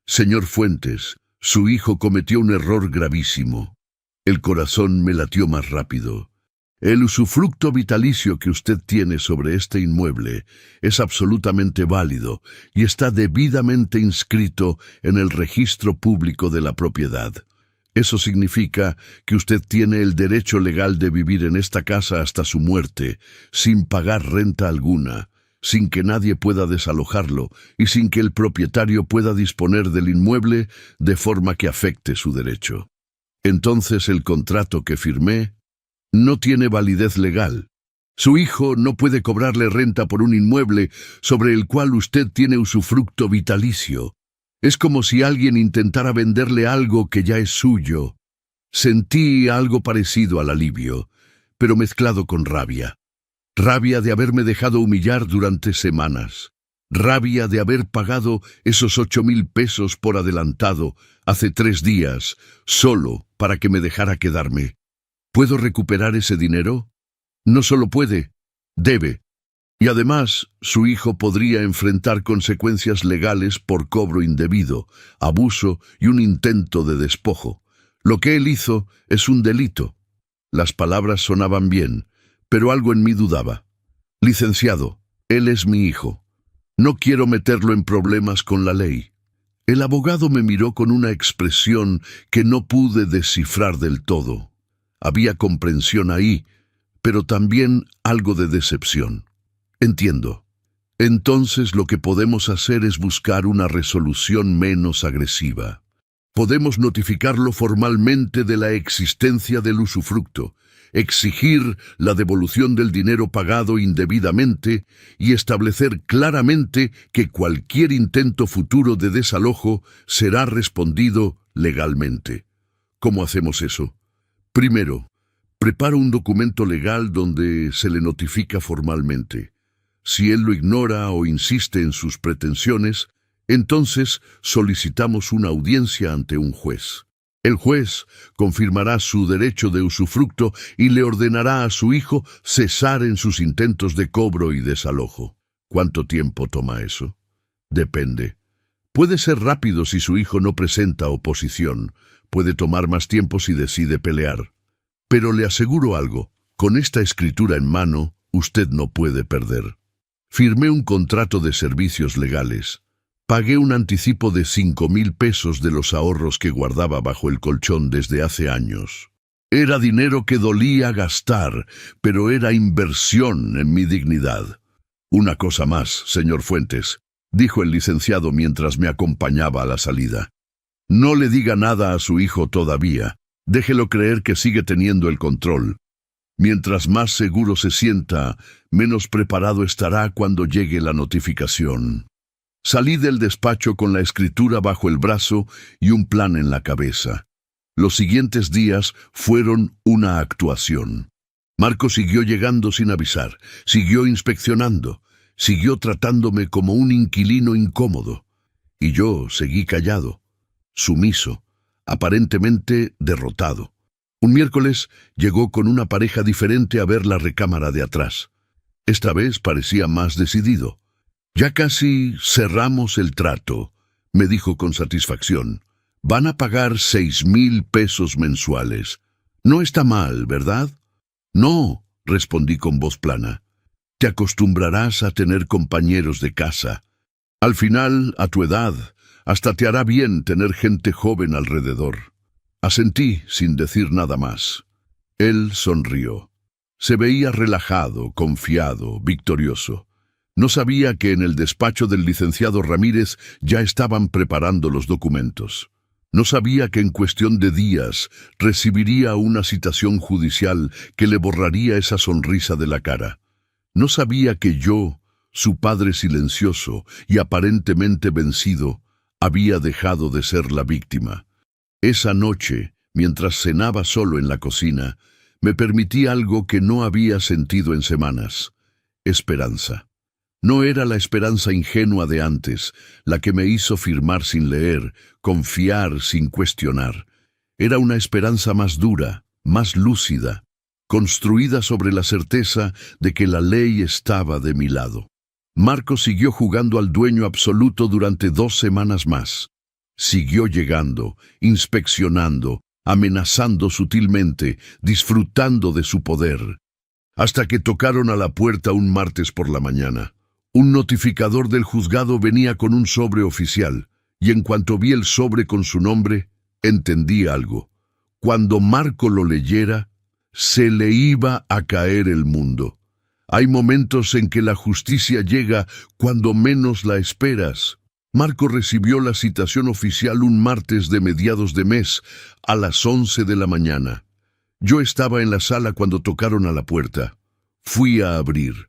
«Señor Fuentes, su hijo cometió un error gravísimo». El corazón me latió más rápido. «El usufructo vitalicio que usted tiene sobre este inmueble es absolutamente válido y está debidamente inscrito en el registro público de la propiedad. Eso significa que usted tiene el derecho legal de vivir en esta casa hasta su muerte, sin pagar renta alguna, sin que nadie pueda desalojarlo y sin que el propietario pueda disponer del inmueble de forma que afecte su derecho. Entonces el contrato que firmé no tiene validez legal. Su hijo no puede cobrarle renta por un inmueble sobre el cual usted tiene usufructo vitalicio. Es como si alguien intentara venderle algo que ya es suyo». Sentí algo parecido al alivio, pero mezclado con rabia. Rabia de haberme dejado humillar durante semanas. Rabia de haber pagado esos 8,000 pesos por adelantado hace 3 días, solo para que me dejara quedarme. ¿Puedo recuperar ese dinero? No solo puede, debe. Y además, su hijo podría enfrentar consecuencias legales por cobro indebido, abuso y un intento de despojo. Lo que él hizo es un delito. Las palabras sonaban bien, pero algo en mí dudaba. «Licenciado, él es mi hijo. No quiero meterlo en problemas con la ley». El abogado me miró con una expresión que no pude descifrar del todo. Había comprensión ahí, pero también algo de decepción. «Entiendo. Entonces lo que podemos hacer es buscar una resolución menos agresiva. Podemos notificarlo formalmente de la existencia del usufructo, exigir la devolución del dinero pagado indebidamente y establecer claramente que cualquier intento futuro de desalojo será respondido legalmente». ¿Cómo hacemos eso? Primero, preparo un documento legal donde se le notifica formalmente. Si él lo ignora o insiste en sus pretensiones, entonces solicitamos una audiencia ante un juez. El juez confirmará su derecho de usufructo y le ordenará a su hijo cesar en sus intentos de cobro y desalojo. ¿Cuánto tiempo toma eso? Depende. Puede ser rápido si su hijo no presenta oposición. Puede tomar más tiempo si decide pelear. Pero le aseguro algo, con esta escritura en mano, usted no puede perder. Firmé un contrato de servicios legales. Pagué un anticipo de 5,000 pesos de los ahorros que guardaba bajo el colchón desde hace años. Era dinero que dolía gastar, pero era inversión en mi dignidad. «Una cosa más, señor Fuentes», dijo el licenciado mientras me acompañaba a la salida. «No le diga nada a su hijo todavía. Déjelo creer que sigue teniendo el control. Mientras más seguro se sienta, menos preparado estará cuando llegue la notificación». Salí del despacho con la escritura bajo el brazo y un plan en la cabeza. Los siguientes días fueron una actuación. Marco siguió llegando sin avisar, siguió inspeccionando, siguió tratándome como un inquilino incómodo. Y yo seguí callado, sumiso, aparentemente derrotado. Un miércoles llegó con una pareja diferente a ver la recámara de atrás. Esta vez parecía más decidido. «Ya casi cerramos el trato», me dijo con satisfacción. «Van a pagar 6,000 pesos mensuales. No está mal, ¿verdad?» «No», respondí con voz plana. «Te acostumbrarás a tener compañeros de casa. Al final, a tu edad, hasta te hará bien tener gente joven alrededor». Asentí sin decir nada más. Él sonrió. Se veía relajado, confiado, victorioso. No sabía que en el despacho del licenciado Ramírez ya estaban preparando los documentos. No sabía que en cuestión de días recibiría una citación judicial que le borraría esa sonrisa de la cara. No sabía que yo, su padre silencioso y aparentemente vencido, había dejado de ser la víctima. Esa noche, mientras cenaba solo en la cocina, me permití algo que no había sentido en semanas: esperanza. No era la esperanza ingenua de antes, la que me hizo firmar sin leer, confiar sin cuestionar. Era una esperanza más dura, más lúcida, construida sobre la certeza de que la ley estaba de mi lado. Marco siguió jugando al dueño absoluto durante 2 semanas más. Siguió llegando, inspeccionando, amenazando sutilmente, disfrutando de su poder. Hasta que tocaron a la puerta un martes por la mañana. Un notificador del juzgado venía con un sobre oficial, y en cuanto vi el sobre con su nombre, entendí algo. Cuando Marco lo leyera, se le iba a caer el mundo. Hay momentos en que la justicia llega cuando menos la esperas. Marco recibió la citación oficial un martes de mediados de mes, a las 11 de la mañana. Yo estaba en la sala cuando tocaron a la puerta. Fui a abrir.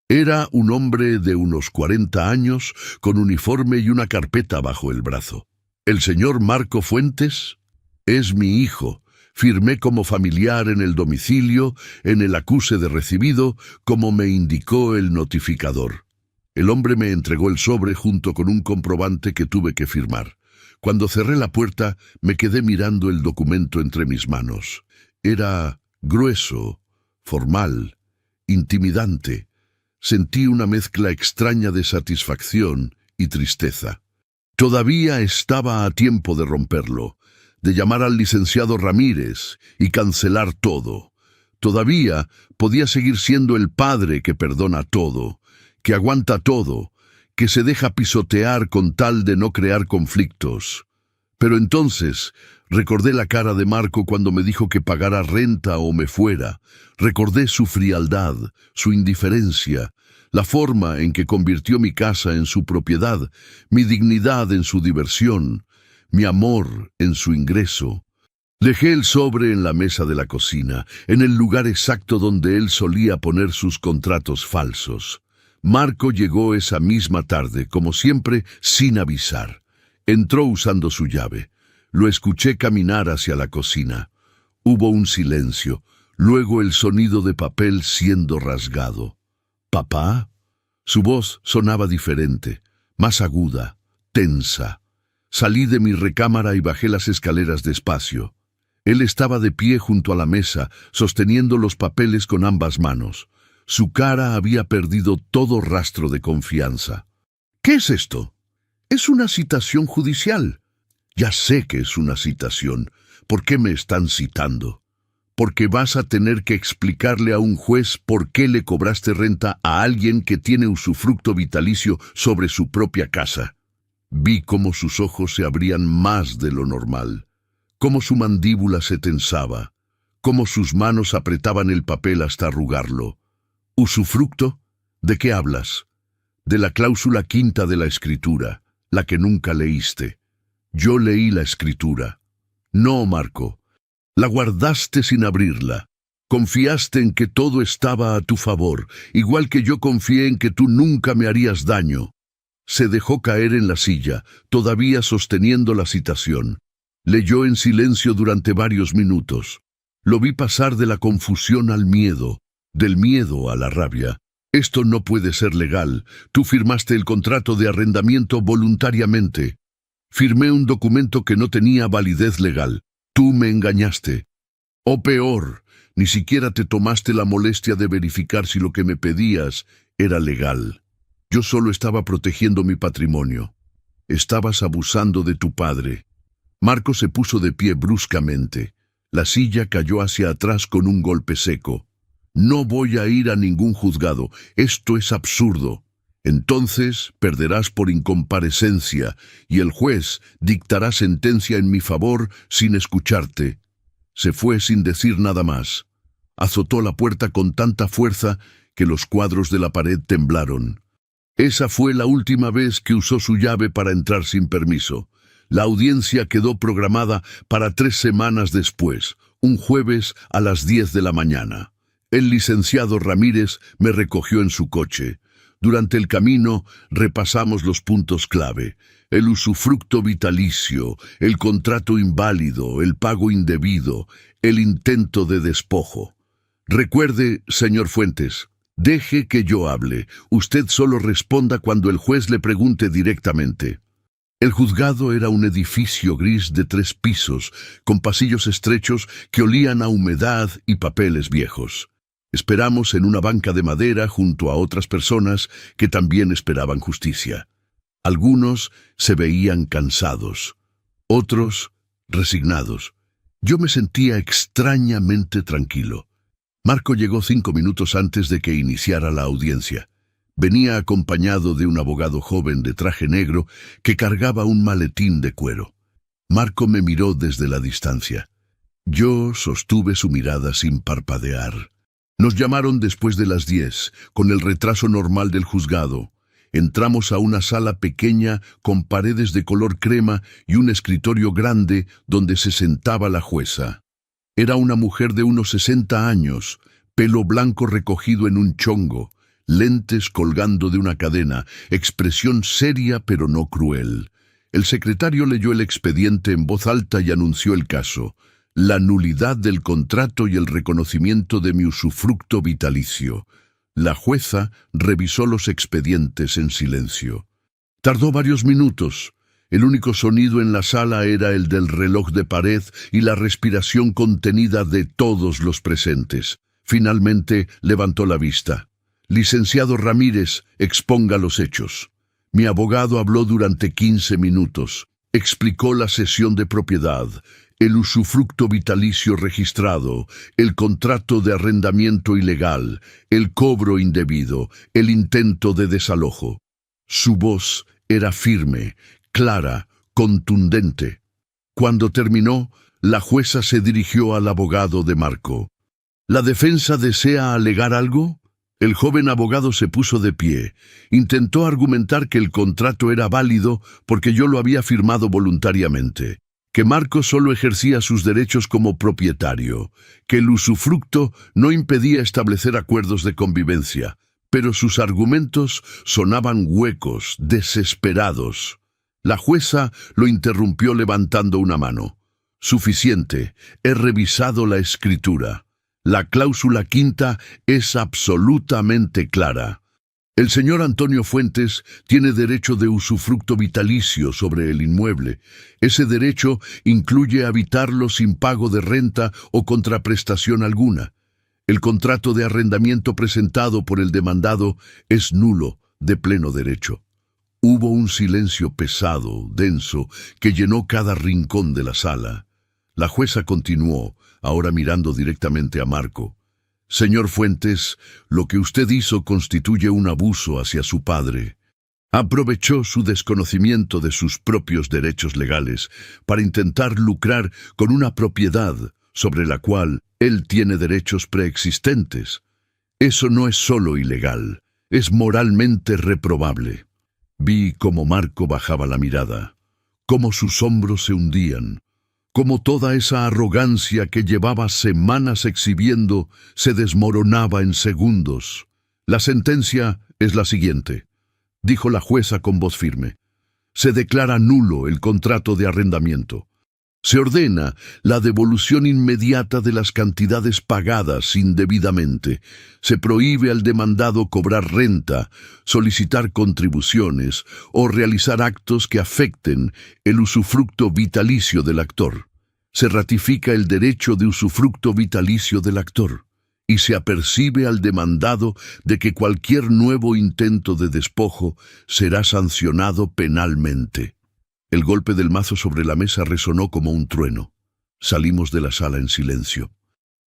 Era un hombre de unos 40 años, con uniforme y una carpeta bajo el brazo. ¿El señor Marco Fuentes? Es mi hijo. Firmé como familiar en el domicilio, en el acuse de recibido, como me indicó el notificador. El hombre me entregó el sobre junto con un comprobante que tuve que firmar. Cuando cerré la puerta, me quedé mirando el documento entre mis manos. Era grueso, formal, intimidante. Sentí una mezcla extraña de satisfacción y tristeza. Todavía estaba a tiempo de romperlo, de llamar al licenciado Ramírez y cancelar todo. Todavía podía seguir siendo el padre que perdona todo, que aguanta todo, que se deja pisotear con tal de no crear conflictos. Pero entonces recordé la cara de Marco cuando me dijo que pagara renta o me fuera. Recordé su frialdad, su indiferencia, la forma en que convirtió mi casa en su propiedad, mi dignidad en su diversión, mi amor en su ingreso. Dejé el sobre en la mesa de la cocina, en el lugar exacto donde él solía poner sus contratos falsos. Marco llegó esa misma tarde, como siempre, sin avisar. Entró usando su llave. Lo escuché caminar hacia la cocina. Hubo un silencio, luego el sonido de papel siendo rasgado. ¿Papá? Su voz sonaba diferente, más aguda, tensa. Salí de mi recámara y bajé las escaleras despacio. Él estaba de pie junto a la mesa, sosteniendo los papeles con ambas manos. Su cara había perdido todo rastro de confianza. ¿Qué es esto? Es una citación judicial. Ya sé que es una citación. ¿Por qué me están citando? Porque vas a tener que explicarle a un juez por qué le cobraste renta a alguien que tiene usufructo vitalicio sobre su propia casa. Vi cómo sus ojos se abrían más de lo normal, cómo su mandíbula se tensaba, cómo sus manos apretaban el papel hasta arrugarlo. ¿Usufructo? ¿De qué hablas? De la cláusula 5ª de la escritura, la que nunca leíste. Yo leí la escritura. No, Marco. La guardaste sin abrirla. Confiaste en que todo estaba a tu favor, igual que yo confié en que tú nunca me harías daño. Se dejó caer en la silla, todavía sosteniendo la citación. Leyó en silencio durante varios minutos. Lo vi pasar de la confusión al miedo, del miedo a la rabia. Esto no puede ser legal. Tú firmaste el contrato de arrendamiento voluntariamente. Firmé un documento que no tenía validez legal. Tú me engañaste. O peor, ni siquiera te tomaste la molestia de verificar si lo que me pedías era legal. Yo solo estaba protegiendo mi patrimonio. Estabas abusando de tu padre. Marco se puso de pie bruscamente. La silla cayó hacia atrás con un golpe seco. No voy a ir a ningún juzgado. Esto es absurdo. Entonces perderás por incomparecencia y el juez dictará sentencia en mi favor sin escucharte. Se fue sin decir nada más. Azotó la puerta con tanta fuerza que los cuadros de la pared temblaron. Esa fue la última vez que usó su llave para entrar sin permiso. La audiencia quedó programada para 3 semanas después, un jueves a las 10 de la mañana. El licenciado Ramírez me recogió en su coche. Durante el camino repasamos los puntos clave: el usufructo vitalicio, el contrato inválido, el pago indebido, el intento de despojo. Recuerde, señor Fuentes, deje que yo hable. Usted solo responda cuando el juez le pregunte directamente. El juzgado era un edificio gris de 3 pisos, con pasillos estrechos que olían a humedad y papeles viejos. Esperamos en una banca de madera junto a otras personas que también esperaban justicia. Algunos se veían cansados, otros resignados. Yo me sentía extrañamente tranquilo. Marco llegó 5 minutos antes de que iniciara la audiencia. Venía acompañado de un abogado joven de traje negro que cargaba un maletín de cuero. Marco me miró desde la distancia. Yo sostuve su mirada sin parpadear. Nos llamaron después de las 10, con el retraso normal del juzgado. Entramos a una sala pequeña con paredes de color crema y un escritorio grande donde se sentaba la jueza. Era una mujer de unos 60 años, pelo blanco recogido en un chongo, lentes colgando de una cadena, expresión seria pero no cruel. El secretario leyó el expediente en voz alta y anunció el caso: la nulidad del contrato y el reconocimiento de mi usufructo vitalicio. La jueza revisó los expedientes en silencio. Tardó varios minutos. El único sonido en la sala era el del reloj de pared y la respiración contenida de todos los presentes. Finalmente levantó la vista. Licenciado Ramírez, exponga los hechos. Mi abogado habló durante 15 minutos. Explicó la cesión de propiedad, el usufructo vitalicio registrado, el contrato de arrendamiento ilegal, el cobro indebido, el intento de desalojo. Su voz era firme, clara, contundente. Cuando terminó, la jueza se dirigió al abogado de Marco. ¿La defensa desea alegar algo? El joven abogado se puso de pie. Intentó argumentar que el contrato era válido porque yo lo había firmado voluntariamente, que Marco solo ejercía sus derechos como propietario, que el usufructo no impedía establecer acuerdos de convivencia, pero sus argumentos sonaban huecos, desesperados. La jueza lo interrumpió levantando una mano. Suficiente, he revisado la escritura. La cláusula quinta es absolutamente clara. El señor Antonio Fuentes tiene derecho de usufructo vitalicio sobre el inmueble. Ese derecho incluye habitarlo sin pago de renta o contraprestación alguna. El contrato de arrendamiento presentado por el demandado es nulo, de pleno derecho. Hubo un silencio pesado, denso, que llenó cada rincón de la sala. La jueza continuó, ahora mirando directamente a Marco. Señor Fuentes, lo que usted hizo constituye un abuso hacia su padre. Aprovechó su desconocimiento de sus propios derechos legales para intentar lucrar con una propiedad sobre la cual él tiene derechos preexistentes. Eso no es solo ilegal, es moralmente reprobable. Vi cómo Marco bajaba la mirada, cómo sus hombros se hundían, cómo toda esa arrogancia que llevaba semanas exhibiendo se desmoronaba en segundos. La sentencia es la siguiente, dijo la jueza con voz firme. Se declara nulo el contrato de arrendamiento. Se ordena la devolución inmediata de las cantidades pagadas indebidamente. Se prohíbe al demandado cobrar renta, solicitar contribuciones o realizar actos que afecten el usufructo vitalicio del actor. Se ratifica el derecho de usufructo vitalicio del actor y se apercibe al demandado de que cualquier nuevo intento de despojo será sancionado penalmente. El golpe del mazo sobre la mesa resonó como un trueno. Salimos de la sala en silencio.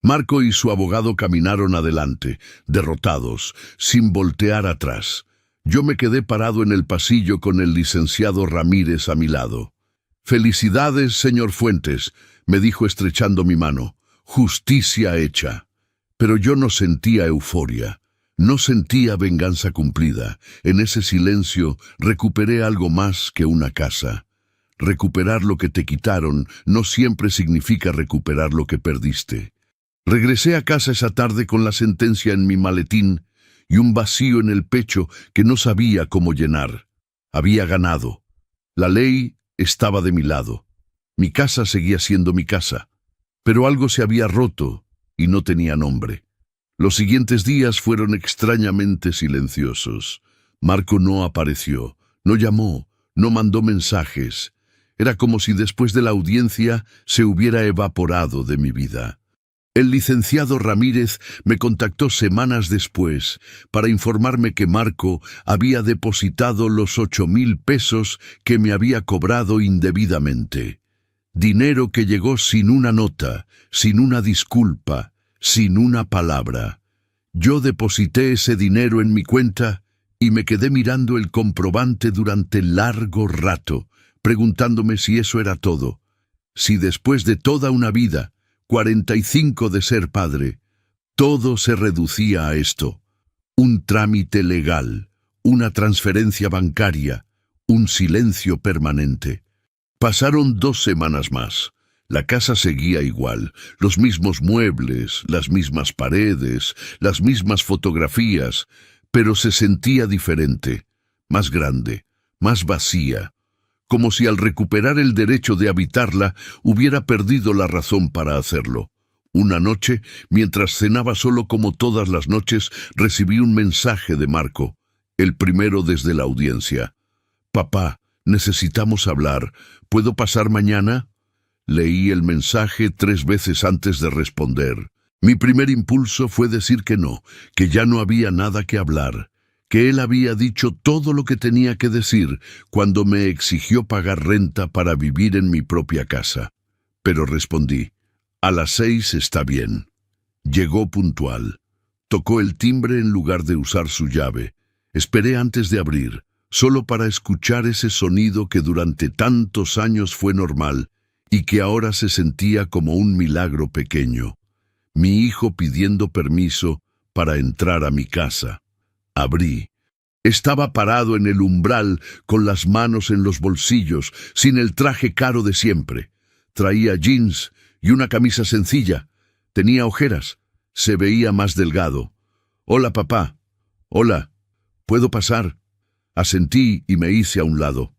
Marco y su abogado caminaron adelante, derrotados, sin voltear atrás. Yo me quedé parado en el pasillo con el licenciado Ramírez a mi lado. «Felicidades, señor Fuentes», me dijo estrechando mi mano. «Justicia hecha». Pero yo no sentía euforia. No sentía venganza cumplida. En ese silencio recuperé algo más que una casa. Recuperar lo que te quitaron no siempre significa recuperar lo que perdiste. Regresé a casa esa tarde con la sentencia en mi maletín y un vacío en el pecho que no sabía cómo llenar. Había ganado. La ley estaba de mi lado. Mi casa seguía siendo mi casa, pero algo se había roto y no tenía nombre. Los siguientes días fueron extrañamente silenciosos. Marco no apareció, no llamó, no mandó mensajes. Era como si después de la audiencia se hubiera evaporado de mi vida. El licenciado Ramírez me contactó semanas después para informarme que Marco había depositado los 8,000 pesos que me había cobrado indebidamente. Dinero que llegó sin una nota, sin una disculpa, sin una palabra. Yo deposité ese dinero en mi cuenta y me quedé mirando el comprobante durante largo rato, preguntándome si eso era todo. Si después de toda una vida, 45 de ser padre, todo se reducía a esto: un trámite legal, una transferencia bancaria, un silencio permanente. Pasaron 2 semanas más. La casa seguía igual, los mismos muebles, las mismas paredes, las mismas fotografías, pero se sentía diferente, más grande, más vacía, como si al recuperar el derecho de habitarla hubiera perdido la razón para hacerlo. Una noche, mientras cenaba solo como todas las noches, recibí un mensaje de Marco, el primero desde la audiencia. «Papá, necesitamos hablar. ¿Puedo pasar mañana?» Leí el mensaje 3 veces antes de responder. Mi primer impulso fue decir que no, que ya no había nada que hablar, que él había dicho todo lo que tenía que decir cuando me exigió pagar renta para vivir en mi propia casa. Pero respondí: «A las 6 está bien». Llegó puntual. Tocó el timbre en lugar de usar su llave. Esperé antes de abrir, solo para escuchar ese sonido que durante tantos años fue normal y que ahora se sentía como un milagro pequeño. Mi hijo pidiendo permiso para entrar a mi casa. Abrí. Estaba parado en el umbral con las manos en los bolsillos, sin el traje caro de siempre. Traía jeans y una camisa sencilla. Tenía ojeras. Se veía más delgado. «Hola, papá». «Hola. ¿Puedo pasar?» Asentí y me hice a un lado.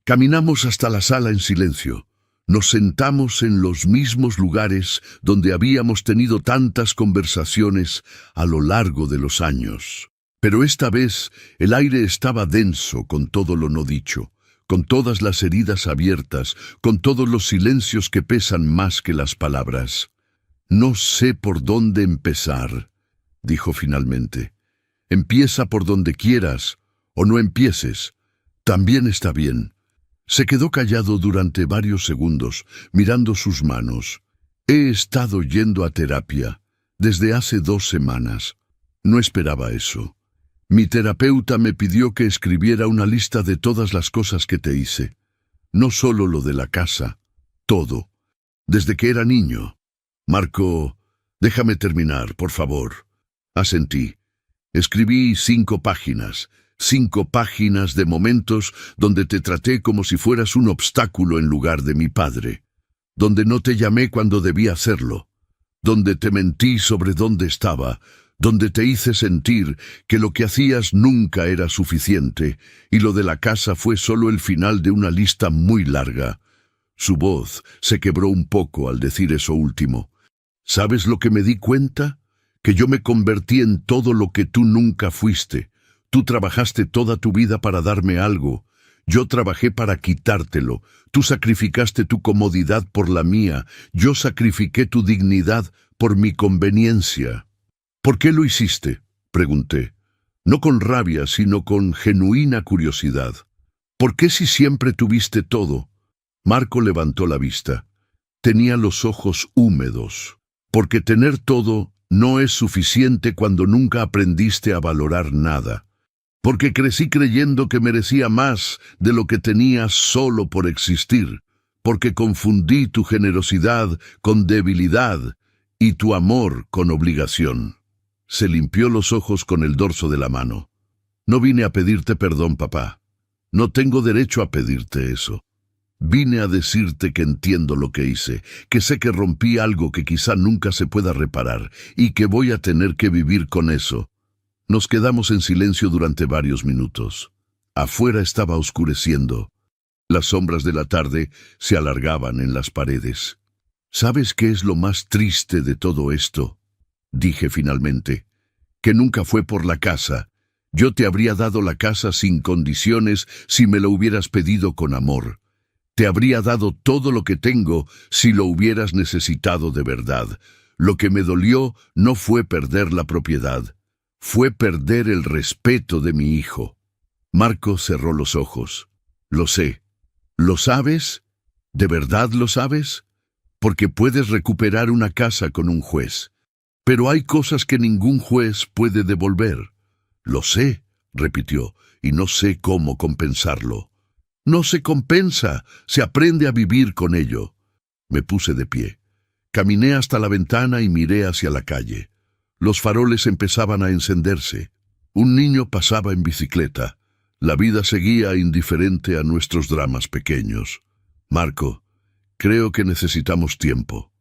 Caminamos hasta la sala en silencio. Nos sentamos en los mismos lugares donde habíamos tenido tantas conversaciones a lo largo de los años. Pero esta vez el aire estaba denso con todo lo no dicho, con todas las heridas abiertas, con todos los silencios que pesan más que las palabras. «No sé por dónde empezar», dijo finalmente. «Empieza por donde quieras, o no empieces. También está bien». Se quedó callado durante varios segundos, mirando sus manos. «He estado yendo a terapia desde hace 2 semanas. No esperaba eso. Mi terapeuta me pidió que escribiera una lista de todas las cosas que te hice. No solo lo de la casa, todo. Desde que era niño». «Marco, déjame terminar, por favor». Asentí. Escribí 5 páginas. 5 páginas de momentos donde te traté como si fueras un obstáculo en lugar de mi padre. Donde no te llamé cuando debía hacerlo. Donde te mentí sobre dónde estaba. Donde te hice sentir que lo que hacías nunca era suficiente y lo de la casa fue solo el final de una lista muy larga. Su voz se quebró un poco al decir eso último. «¿Sabes lo que me di cuenta? Que yo me convertí en todo lo que tú nunca fuiste. Tú trabajaste toda tu vida para darme algo. Yo trabajé para quitártelo. Tú sacrificaste tu comodidad por la mía. Yo sacrifiqué tu dignidad por mi conveniencia». «¿Por qué lo hiciste?», pregunté. No con rabia, sino con genuina curiosidad. «¿Por qué si siempre tuviste todo?» Marco levantó la vista. Tenía los ojos húmedos. «Porque tener todo no es suficiente cuando nunca aprendiste a valorar nada. Porque crecí creyendo que merecía más de lo que tenía solo por existir. Porque confundí tu generosidad con debilidad y tu amor con obligación». Se limpió los ojos con el dorso de la mano. «No vine a pedirte perdón, papá. No tengo derecho a pedirte eso. Vine a decirte que entiendo lo que hice, que sé que rompí algo que quizá nunca se pueda reparar y que voy a tener que vivir con eso. Nos quedamos en silencio durante varios minutos. Afuera estaba oscureciendo. Las sombras de la tarde se alargaban en las paredes. ¿Sabes qué es lo más triste de todo esto?, dije finalmente. Que nunca fue por la casa. Yo te habría dado la casa sin condiciones si me lo hubieras pedido con amor. Te habría dado todo lo que tengo si lo hubieras necesitado de verdad. Lo que me dolió no fue perder la propiedad, fue perder el respeto de mi hijo. Marco cerró los ojos. Lo sé. ¿Lo sabes? ¿De verdad lo sabes? Porque puedes recuperar una casa con un juez. Pero hay cosas que ningún juez puede devolver. Lo sé, repitió, y no sé cómo compensarlo. No se compensa, se aprende a vivir con ello. Me puse de pie. Caminé hasta la ventana y miré hacia la calle. Los faroles empezaban a encenderse. Un niño pasaba en bicicleta. La vida seguía indiferente a nuestros dramas pequeños. Marco, creo que necesitamos tiempo.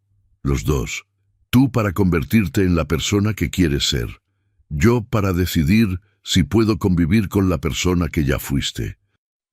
Los dos. Tú para convertirte en la persona que quieres ser. Yo para decidir si puedo convivir con la persona que ya fuiste.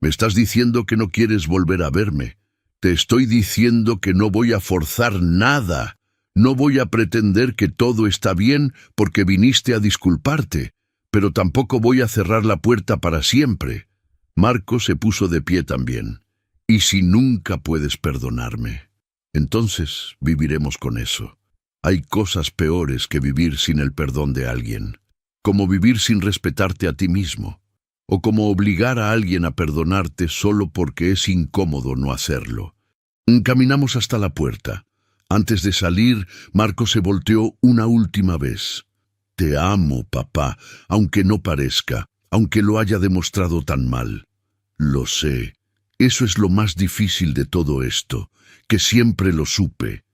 Me estás diciendo que no quieres volver a verme. Te estoy diciendo que no voy a forzar nada. No voy a pretender que todo está bien porque viniste a disculparte, pero tampoco voy a cerrar la puerta para siempre. Marco se puso de pie también. ¿Y si nunca puedes perdonarme? Entonces viviremos con eso. Hay cosas peores que vivir sin el perdón de alguien, como vivir sin respetarte a ti mismo, o como obligar a alguien a perdonarte solo porque es incómodo no hacerlo. Caminamos hasta la puerta. Antes de salir, Marco se volteó una última vez. Te amo, papá, aunque no parezca, aunque lo haya demostrado tan mal. Lo sé. Eso es lo más difícil de todo esto, que siempre lo supe.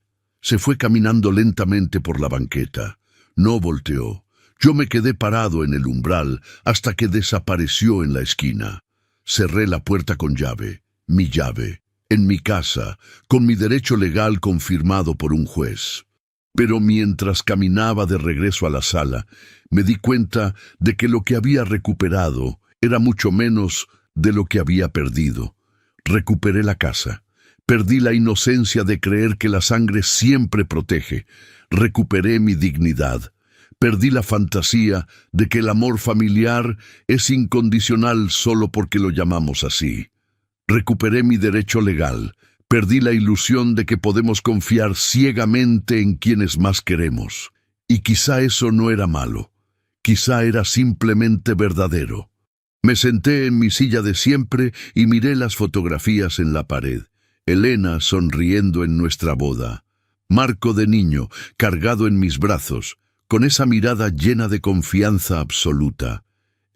Se fue caminando lentamente por la banqueta. No volteó. Yo me quedé parado en el umbral hasta que desapareció en la esquina. Cerré la puerta con llave, mi llave, en mi casa, con mi derecho legal confirmado por un juez. Pero mientras caminaba de regreso a la sala, me di cuenta de que lo que había recuperado era mucho menos de lo que había perdido. Recuperé la casa. Perdí la inocencia de creer que la sangre siempre protege. Recuperé mi dignidad. Perdí la fantasía de que el amor familiar es incondicional solo porque lo llamamos así. Recuperé mi derecho legal. Perdí la ilusión de que podemos confiar ciegamente en quienes más queremos. Y quizá eso no era malo. Quizá era simplemente verdadero. Me senté en mi silla de siempre y miré las fotografías en la pared. Elena sonriendo en nuestra boda. Marco de niño, cargado en mis brazos, con esa mirada llena de confianza absoluta.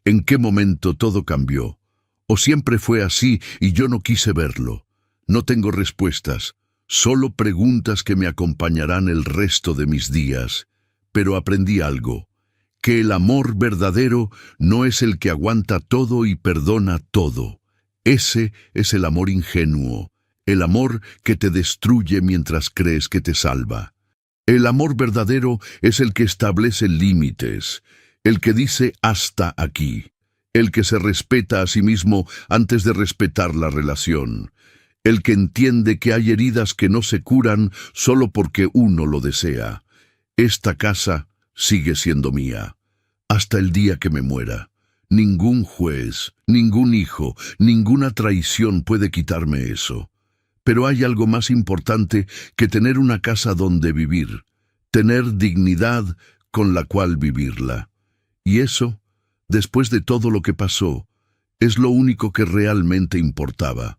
¿En qué momento todo cambió? ¿O siempre fue así y yo no quise verlo? No tengo respuestas, solo preguntas que me acompañarán el resto de mis días. Pero aprendí algo, que el amor verdadero no es el que aguanta todo y perdona todo. Ese es el amor ingenuo, el amor que te destruye mientras crees que te salva. El amor verdadero es el que establece límites, el que dice hasta aquí, el que se respeta a sí mismo antes de respetar la relación, el que entiende que hay heridas que no se curan solo porque uno lo desea. Esta casa sigue siendo mía, hasta el día que me muera. Ningún juez, ningún hijo, ninguna traición puede quitarme eso. Pero hay algo más importante que tener una casa donde vivir, tener dignidad con la cual vivirla. Y eso, después de todo lo que pasó, es lo único que realmente importaba.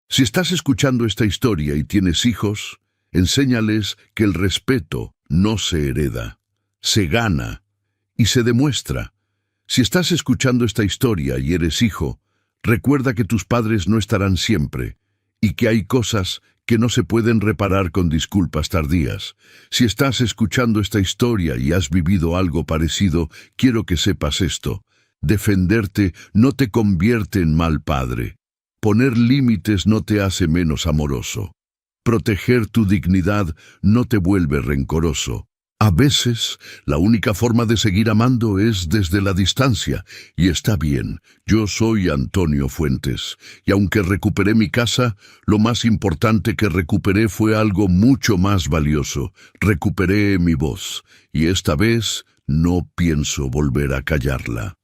Si estás escuchando esta historia y tienes hijos, enséñales que el respeto no se hereda, se gana y se demuestra. Si estás escuchando esta historia y eres hijo, recuerda que tus padres no estarán siempre y que hay cosas que no se pueden reparar con disculpas tardías. Si estás escuchando esta historia y has vivido algo parecido, quiero que sepas esto. Defenderte no te convierte en mal padre. Poner límites no te hace menos amoroso. Proteger tu dignidad no te vuelve rencoroso. A veces, la única forma de seguir amando es desde la distancia, y está bien. Yo soy Antonio Fuentes, y aunque recuperé mi casa, lo más importante que recuperé fue algo mucho más valioso. Recuperé mi voz, y esta vez no pienso volver a callarla.